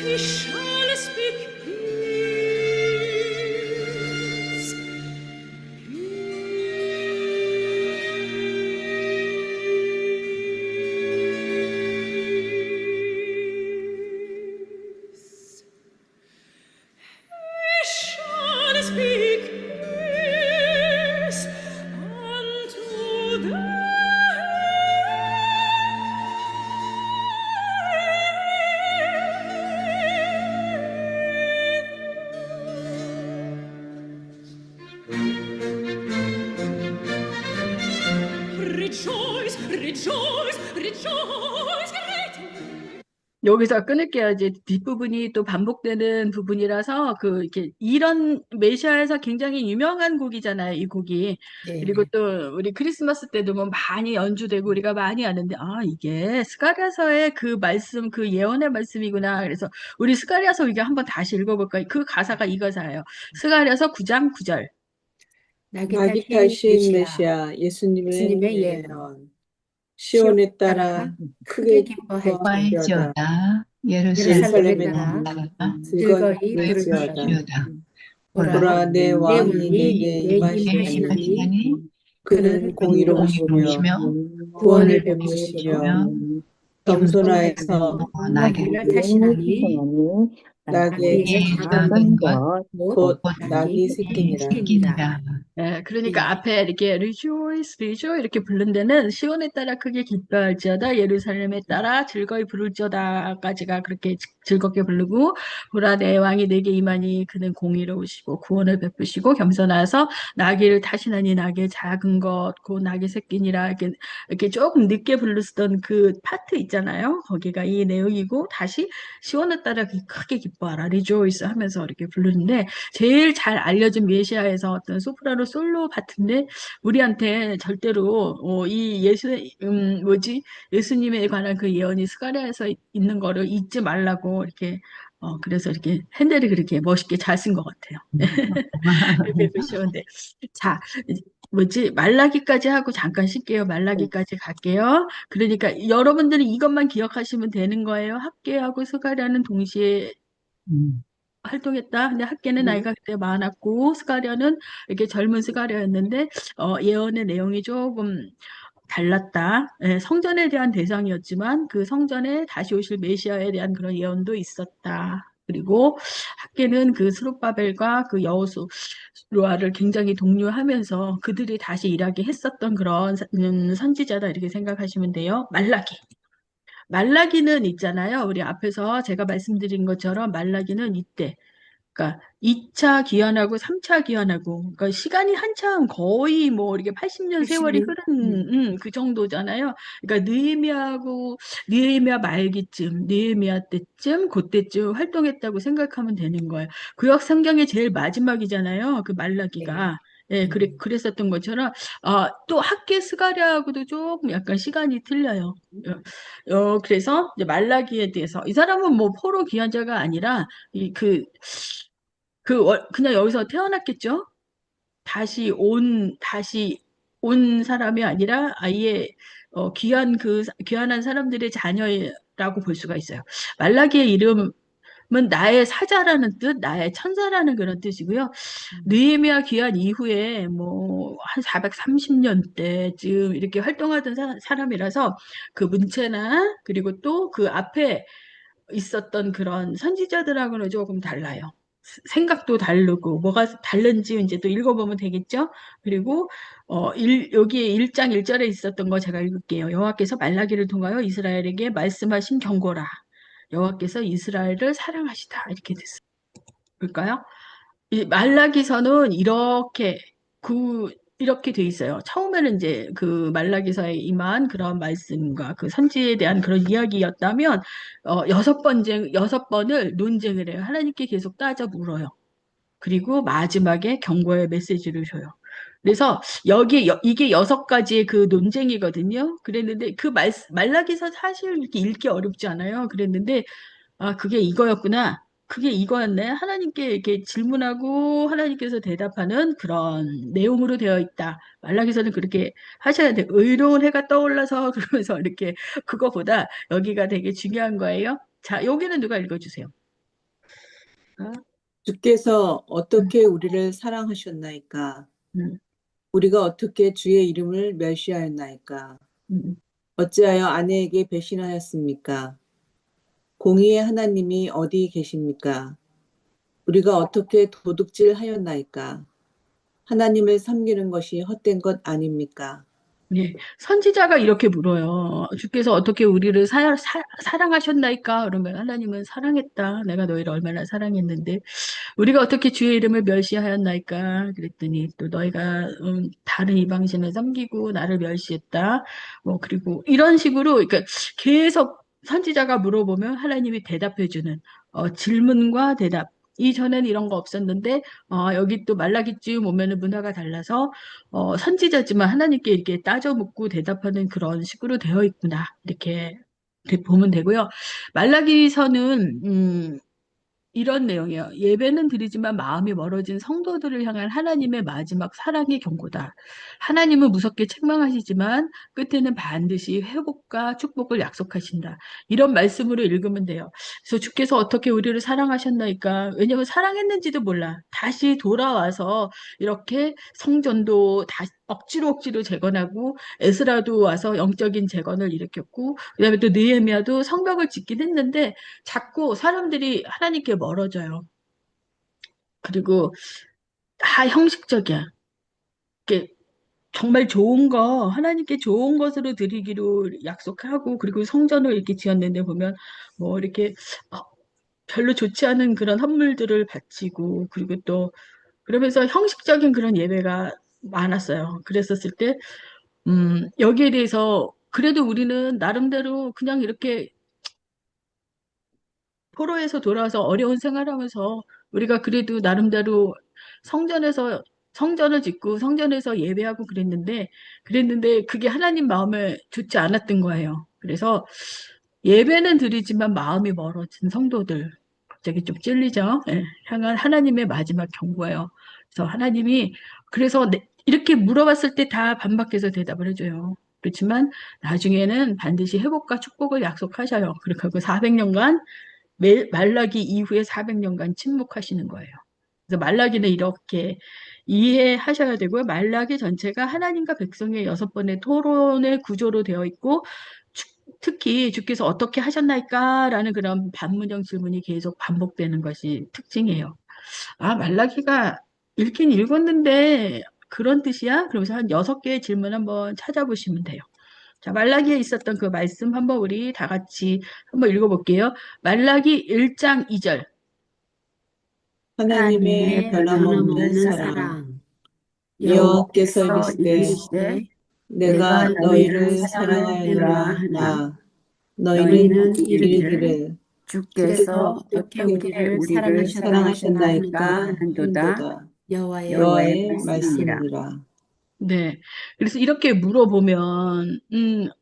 He shall speak peace. Peace. He shall speak peace unto the rejoice, rejoice, rejoice greatly. 여기서 끊을게요. 이제 뒷부분이 또 반복되는 부분이라서 이렇게 이런 메시아에서 굉장히 유명한 곡이잖아요. 이 곡이. 그리고 네. 또 우리 크리스마스 때도 뭐 많이 연주되고 우리가 많이 아는데 이게 스가랴서의 그 말씀, 그 예언의 말씀이구나. 그래서 우리 스가랴서 이게 한번 다시 읽어볼까요? 그 가사가 이 가사예요. 스가랴서 9장 9절. 낙이 낙이 타신 타신 메시아, 메시아 예수님의 예수님의 예언 예언, 시온에 시온에 따라 따라 크게 크게 기뻐할지어다. 기뻐할지어다 예루살렘에 예루살렘에 따라 따라 즐거이 즐거이 부를지어다. 부를지어다 보라, 보라 내 내 왕이 왕이 내게 내게 임하시나니 임하시나니 그는 그는 공의로우시며 구원을 구원을 베푸시며 베푸시며 겸손하여서 겸손하여서 나귀를 타시나니 낙의 나귀의 작은 작은 것 곧 곧 낙이 낙이 새끼니라. 새끼니라. 그러니까 앞에 이렇게 rejoice, rejoice 이렇게 부른 데는 시온에 따라 크게 기뻐할지어다, 예루살렘에 따라 즐거이 부를지어다까지가 그렇게 즐겁게 부르고, 보라 내 왕이 내게 임하니 그는 공의로우시고 구원을 베푸시고 겸손하여서 나귀를 타시나니 나귀의 작은 것, 곧 낙이 새끼니라. 이렇게 조금 늦게 부르던 그 파트 있잖아요. 거기가 이 내용이고 다시 시온에 따라 크게 기뻐하라, rejoice 하면서 이렇게 부르는데 제일 잘 알려진 메시아에서 어떤 소프라노 솔로 파트인데 우리한테 절대로 이 예수님에 관한 그 예언이 스가랴에서 있는 거를 잊지 말라고 이렇게 그래서 이렇게 핸델이 그렇게 멋있게 잘 쓴 것 같아요. 이렇게 보시면 돼. 자, 말라기까지 하고 잠깐 쉴게요. 말라기까지 갈게요. 그러니까 여러분들이 이것만 기억하시면 되는 거예요. 학계하고 스가랴는 동시에 활동했다. 근데 학계는 나이가 그때 많았고 스가랴는 이렇게 젊은 스가랴였는데 예언의 내용이 조금 달랐다. 성전에 대한 대상이었지만 그 성전에 다시 오실 메시아에 대한 그런 예언도 있었다. 그리고 학계는 그 스룹바벨과 그 여호수아를 굉장히 독려하면서 그들이 다시 일하게 했었던 그런 선지자다 이렇게 생각하시면 돼요. 말라기는 있잖아요. 우리 앞에서 제가 말씀드린 것처럼 말라기는 이때 그러니까 2차 기한하고 3차 기한하고 그러니까 시간이 한참 거의 뭐 이렇게 80년 세월이 80년? 흐른 그 정도잖아요. 그러니까 느헤미야 말기쯤 느헤미야 때쯤 그때쯤 활동했다고 생각하면 되는 거예요. 구약 성경의 제일 마지막이잖아요. 그 네. 말라기가. 예, 그랬었던 것처럼, 또 학계 스가랴하고도 조금 약간 시간이 틀려요. 그래서 이제 말라기에 대해서, 이 사람은 뭐 포로 귀환자가 아니라, 이 그냥 여기서 태어났겠죠? 다시 온 사람이 아니라 아예 귀환한 사람들의 자녀라고 볼 수가 있어요. 말라기의 이름은 나의 사자라는 뜻, 나의 천사라는 그런 뜻이고요. 느헤미야 귀환 이후에 뭐 한 430년대쯤 이렇게 활동하던 사람이라서 그 문체나 그리고 또 그 앞에 있었던 그런 선지자들하고는 조금 달라요. 생각도 다르고 뭐가 다른지 이제 또 읽어보면 되겠죠. 그리고 여기에 1장 1절에 있었던 거 제가 읽을게요. 여호와께서 말라기를 통하여 이스라엘에게 말씀하신 경고라. 여호와께서 이스라엘을 사랑하시다. 이렇게 됐어요. 볼까요? 이 말라기서는 이렇게 돼 있어요. 처음에는 이제 그 말라기서에 임한 그런 말씀과 그 선지에 대한 그런 이야기였다면, 6번을 논쟁을 해요. 하나님께 계속 따져 물어요. 그리고 마지막에 경고의 메시지를 줘요. 그래서 이게 6가지의 그 논쟁이거든요. 그랬는데 그 말라기서 사실 이렇게 읽기 어렵지 않아요. 그랬는데 그게 이거였구나. 그게 이거였네. 하나님께 이렇게 질문하고 하나님께서 대답하는 그런 내용으로 되어 있다. 말라기서는 그렇게 하셔야 돼요. 의로운 해가 떠올라서 그러면서 이렇게 그거보다 여기가 되게 중요한 거예요. 자, 여기는 누가 읽어주세요. 어? 주께서 음, 어떻게 우리를 사랑하셨나이까? 음, 우리가 어떻게 주의 이름을 멸시하였나이까? 음. 어찌하여 아내에게 배신하였습니까? 공의의 하나님이 어디 계십니까? 우리가 어떻게 도둑질 하였나이까? 하나님을 섬기는 것이 헛된 것 아닙니까? 예, 선지자가 이렇게 물어요. 주께서 어떻게 우리를 사랑하셨나이까? 그러면 하나님은 사랑했다. 내가 너희를 얼마나 사랑했는데. 우리가 어떻게 주의 이름을 멸시하였나이까? 그랬더니 또 너희가 다른 이방신을 섬기고 나를 멸시했다. 뭐 그리고 이런 식으로 그러니까 계속 선지자가 물어보면 하나님이 대답해주는 질문과 대답. 이전에는 이런 거 없었는데 여기 또 말라기쯤 오면은 문화가 달라서 선지자지만 하나님께 이렇게 따져 묻고 대답하는 그런 식으로 되어 있구나. 이렇게 보면 되고요. 말라기서는 이런 내용이에요. 예배는 드리지만 마음이 멀어진 성도들을 향한 하나님의 마지막 사랑의 경고다. 하나님은 무섭게 책망하시지만 끝에는 반드시 회복과 축복을 약속하신다. 이런 말씀으로 읽으면 돼요. 그래서 주께서 어떻게 우리를 사랑하셨나이까? 왜냐하면 사랑했는지도 몰라. 다시 돌아와서 이렇게 성전도 다시 억지로 재건하고 에스라도 와서 영적인 재건을 일으켰고 그다음에 또 느헤미야도 성벽을 짓긴 했는데 자꾸 사람들이 하나님께 멀어져요. 그리고 다 형식적이야. 이게 정말 좋은 거, 하나님께 좋은 것으로 드리기로 약속하고, 그리고 성전을 이렇게 지었는데 보면, 뭐, 이렇게, 어, 별로 좋지 않은 그런 헌물들을 바치고, 그리고 또, 그러면서 형식적인 그런 예배가 많았어요. 그랬었을 때, 여기에 대해서, 그래도 우리는 나름대로 그냥 이렇게 포로에서 돌아와서 어려운 생활하면서 우리가 그래도 나름대로 성전에서 성전을 짓고 성전에서 예배하고 그랬는데 그게 하나님 마음에 좋지 않았던 거예요. 그래서 예배는 드리지만 마음이 멀어진 성도들 갑자기 좀 찔리죠. 예, 향한 하나님의 마지막 경고예요. 그래서 하나님이 이렇게 물어봤을 때 다 반박해서 대답을 해줘요. 그렇지만 나중에는 반드시 회복과 축복을 약속하셔요. 그렇게 하고 400년간 말라기 이후에 400년간 침묵하시는 거예요. 그래서 말라기는 이렇게 이해하셔야 되고요. 말라기 전체가 하나님과 백성의 6번의 토론의 구조로 되어 있고 특히 주께서 어떻게 하셨나이까라는 그런 반문형 질문이 계속 반복되는 것이 특징이에요. 아, 말라기가 읽긴 읽었는데 그런 뜻이야? 그러면서 한 6개의 질문 한번 찾아보시면 돼요. 자, 말라기에 있었던 그 말씀 한번 우리 다 같이 한번 읽어볼게요. 말라기 1장 2절. 하나님의 하나님의 변함없는 변함없는 사랑. 사랑. 여호와께서 여호와께서 이르시되 이르시되 내가 내가 너희를 너희를 사랑하노라 사랑하노라 하나 하나 너희는 너희는 이르기를 이르기를 주께서 주께서 어떻게 어떻게 우리를 사랑하셨나이까 하는도다 하는도다. 여호와의 여호와의 여호와의 말씀이니라. 말씀이니라. 네. 그래서 이렇게 물어보면,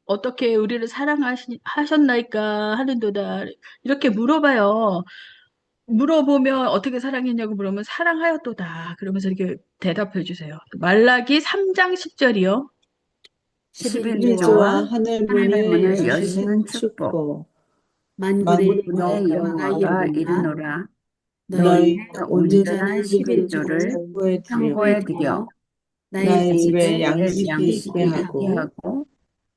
어떻게 우리를 사랑하셨나이까 하는도다. 이렇게 물어봐요. 물어보면 어떻게 사랑했냐고 물으면 사랑하였도다. 그러면서 이렇게 대답해 주세요. 말라기 3장 10절이요. 11조와 11조와 하늘문을 하늘문을 여시는 여시는 축복 축복 만군의 만군의 여호와가 여호와가 이르노라 이르노라 너희의 너희의 너희의 온전한 온전한 11조를 11조를 창고에 창고에 들여 들여 나의 나의 집에 입에 나의 양식이 양식이 있게 양식이 있게 있게 하고 하고 하고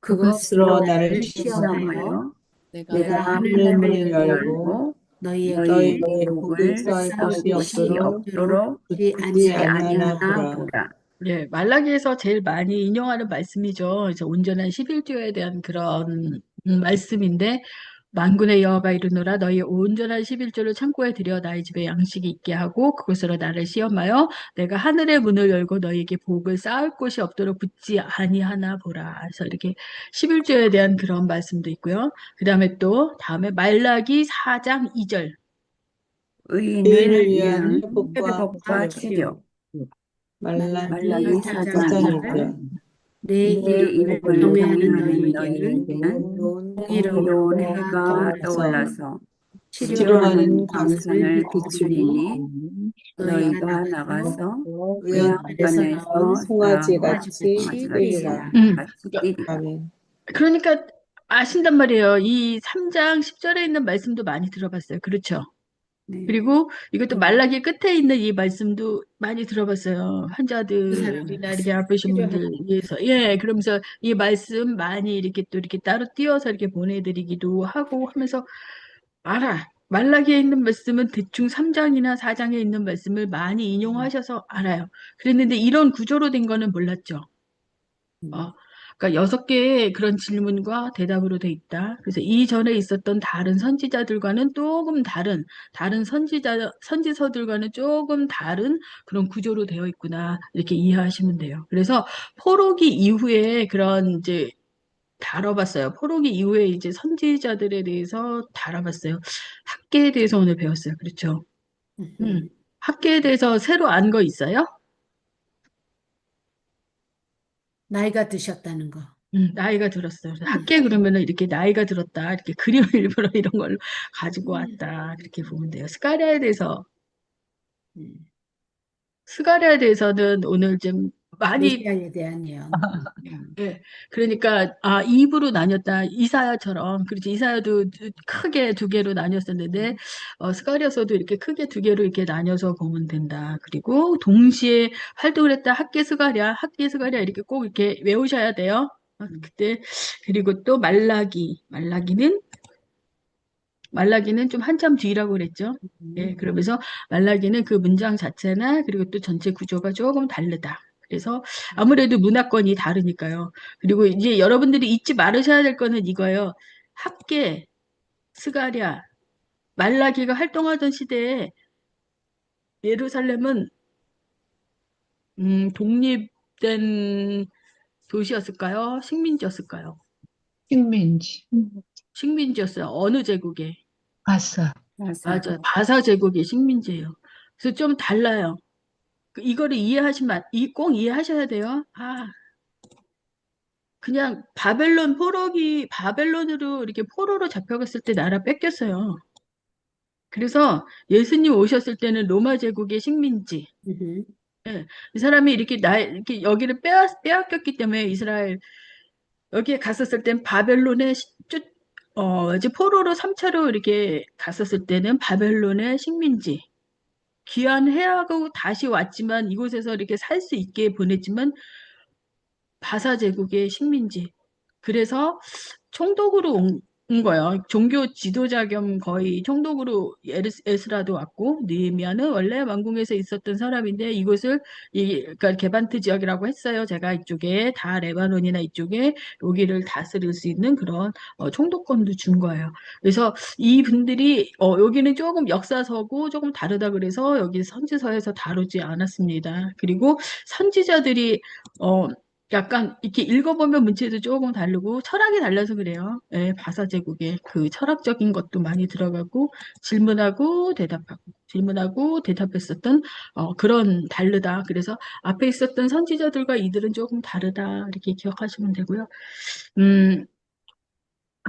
그것으로 그것으로 나를 나를 시험하여 시험하여 내가 내가 하늘문을 하늘문을 열고 열고 열고 너희에게 너희에게 너희에게 복을 복을 쌓을 쌓을 것이 쌓을 것이 것이 없도록 없도록 없도록 굳지 굳지 아니하나 아니하나 보라. 보라. 네, 말라기에서 제일 많이 인용하는 말씀이죠. 그래서 온전한 11조에 대한 그런 말씀인데, 만군의 여호와가 이르노라 너희 온전한 11조를 창고에 들여 나의 집에 양식이 있게 하고 그것으로 나를 시험하여 내가 하늘의 문을 열고 너희에게 복을 쌓을 곳이 없도록 붙지 아니하나 보라. 그래서 이렇게 11조에 대한 그런 말씀도 있고요. 그 다음에 또 다음에 말라기 4장 2절. 의인을 의인을 위한 위한 회복과 회복과 치료. 치료. 말라기 말라기 4장 4장 4장 2절. 2절. 2절 내 내 이름을 이름을 경외하는 경외하는 너희에게는 너희에게는 공의로운 공의로운 공의로운 해가 해가 떠올라서 떠올라서 치료하는 치료하는 치료하는 광선을 광선을 광선을 비추니 비추니 비추니 너희가 너희가 나가서 나가서 외양간에서 외양간에서 나온 송아지 같이 송아지같이 뛰리라. 뛰리라. 같이 뛰리라. 아멘. 그러니까 아신단 말이에요. 이 3장 10절에 있는 말씀도 많이 들어봤어요. 그렇죠? 네. 그리고 이것도 음. 말라기 끝에 있는 이 말씀도 많이 들어봤어요. 그 환자들이나 이렇게 사람 아프신 분들 필요하다. 위해서. 예, 그러면서 이 말씀 많이 이렇게 또 이렇게 따로 띄어서 이렇게 보내드리기도 하고 하면서 알아. 말라기에 있는 말씀은 대충 3장이나 4장에 있는 말씀을 많이 인용하셔서 알아요. 그랬는데 이런 구조로 된 거는 몰랐죠. 어, 그러니까 6개의 그런 질문과 대답으로 돼 있다. 그래서 이전에 있었던 다른 선지자들과는 조금 다른 선지서들과는 조금 다른 그런 구조로 되어 있구나. 이렇게 이해하시면 돼요. 그래서 포로기 이후에 그런 이제 다뤄봤어요. 포로기 이후에 이제 선지자들에 대해서 다뤄봤어요. 학계에 대해서 오늘 배웠어요. 그렇죠? 학계에 대해서 새로 안 거 있어요? 나이가 드셨다는 거. 나이가 들었어요. 그래서 학계 그러면은 이렇게 나이가 들었다. 이렇게 그림을 일부러 이런 걸로 가지고 왔다. 그렇게 보면 돼요. 음. 스가랴에 대해서는 오늘 좀 많이 메시아에 대한 예언. 예. 그러니까 입으로 나뉘었다. 이사야처럼 그렇지. 이사야도 크게 2개로 나뉘었었는데 스가랴서도 이렇게 크게 2개로 이렇게 나뉘어서 보면 된다. 그리고 동시에 활동을 했다. 학계 스가랴 이렇게 꼭 이렇게 외우셔야 돼요. 그때 그리고 또 말라기는 좀 한참 뒤라고 그랬죠. 예, 그러면서 말라기는 그 문장 자체나 그리고 또 전체 구조가 조금 다르다. 그래서 아무래도 문화권이 다르니까요. 그리고 이제 여러분들이 잊지 말으셔야 될 거는 이거예요. 학계, 스가랴, 말라기가 활동하던 시대에 예루살렘은 독립된 도시였을까요? 식민지였을까요? 식민지. 식민지였어요. 어느 제국에? 아싸. 맞아요. 바사 제국의 식민지예요. 그래서 좀 달라요. 이거를 꼭 이해하셔야 돼요. 그냥 바벨론으로 이렇게 포로로 잡혀갔을 때 나라 뺏겼어요. 그래서 예수님 오셨을 때는 로마 제국의 식민지. 음흠. 예, 이 사람이 이렇게 여기를 빼앗겼기 때문에 이스라엘, 여기에 갔었을 땐 이제 포로로 3차로 이렇게 갔었을 때는 바벨론의 식민지. 귀환해하고 다시 왔지만 이곳에서 이렇게 살 수 있게 보냈지만 바사 제국의 식민지. 그래서 총독으로 온 거예요. 종교 지도자 겸 거의 총독으로 에스라도 왔고, 느헤미야는 원래 왕궁에서 있었던 사람인데 이곳을 그러니까 게반트 지역이라고 했어요. 제가 이쪽에 다 레바논이나 이쪽에 여기를 다스릴 수 있는 그런 총독권도 준 거예요. 그래서 이 분들이 여기는 조금 역사서고 조금 다르다 그래서 여기 선지서에서 다루지 않았습니다. 그리고 선지자들이 약간 이렇게 읽어보면 문체도 조금 다르고 철학이 달라서 그래요. 예, 바사 제국의 그 철학적인 것도 많이 들어가고 질문하고 대답했었던 그런 다르다. 그래서 앞에 있었던 선지자들과 이들은 조금 다르다. 이렇게 기억하시면 되고요.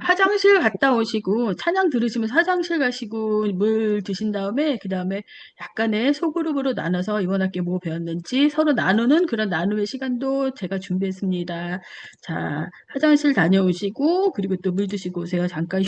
화장실 갔다 오시고 찬양 들으시면서 화장실 가시고 물 드신 다음에 그 다음에 약간의 소그룹으로 나눠서 이번 학기에 뭐 배웠는지 서로 나누는 그런 나눔의 시간도 제가 준비했습니다. 자, 화장실 다녀오시고 그리고 또 물 드시고 오세요. 잠깐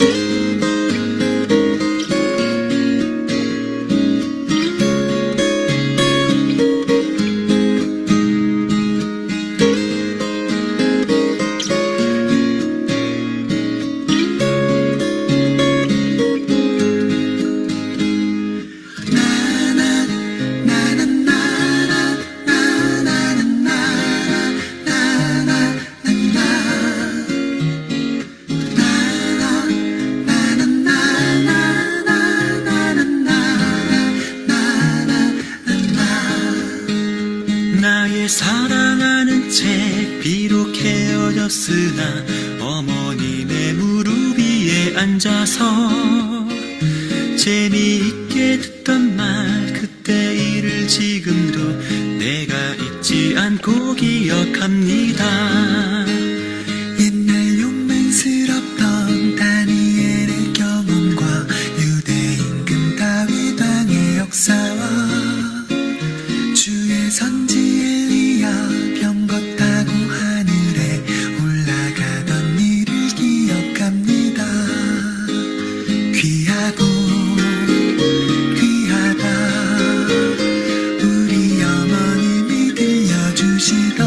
나의 사랑하는 책 비록 헤어졌으나 어머님의 무릎 위에 앉아서 재미있게 듣던 말 그때 일을 지금도 내가 잊지 않고 기억합니다. 옛날 용맹스럽던 다니엘의 경험과 유대 임금 다윗 왕의 역사와 주의 선지 엘리야 병 걷다고 하늘에 올라가던 일을 기억합니다. 귀하고 귀하다 우리 어머님이 들려주시던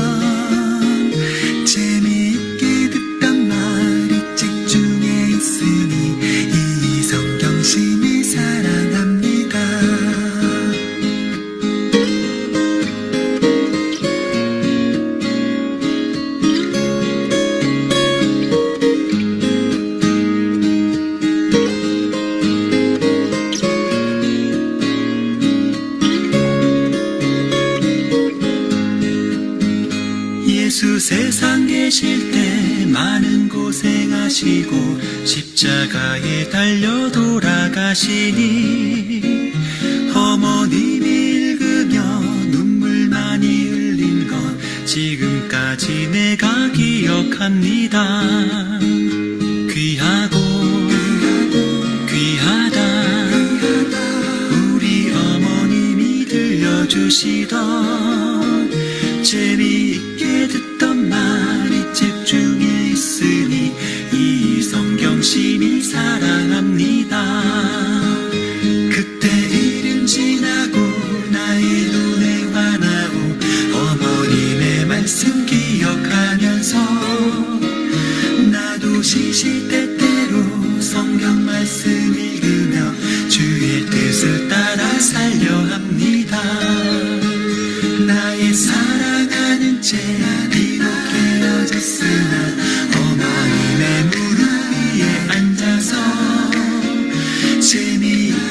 재미있게 듣던 말이 책 중에 있으니 이 성경심이 사랑합니다. 예수 세상 계실 때 많은 고생하시고 십자가에 달려 돌아가시니 어머님이 읽으며 눈물 많이 흘린 건 지금까지 내가 기억합니다. 귀하고 귀하다 우리 어머님이 들려주시던 재미있게 듣던 말이 책 중에 있으니 이 성경심이 사랑합니다. 그때 일은 지나고 나의 눈에 환하고 어머님의 말씀 기억하면서 나도 시시때때로 성경 말씀 읽으며 주의 뜻을 따라 살려 합니다. 나의 사랑하는 제 비록 헤어졌으나 어머님의 무릎 위에 앉아서 재미있게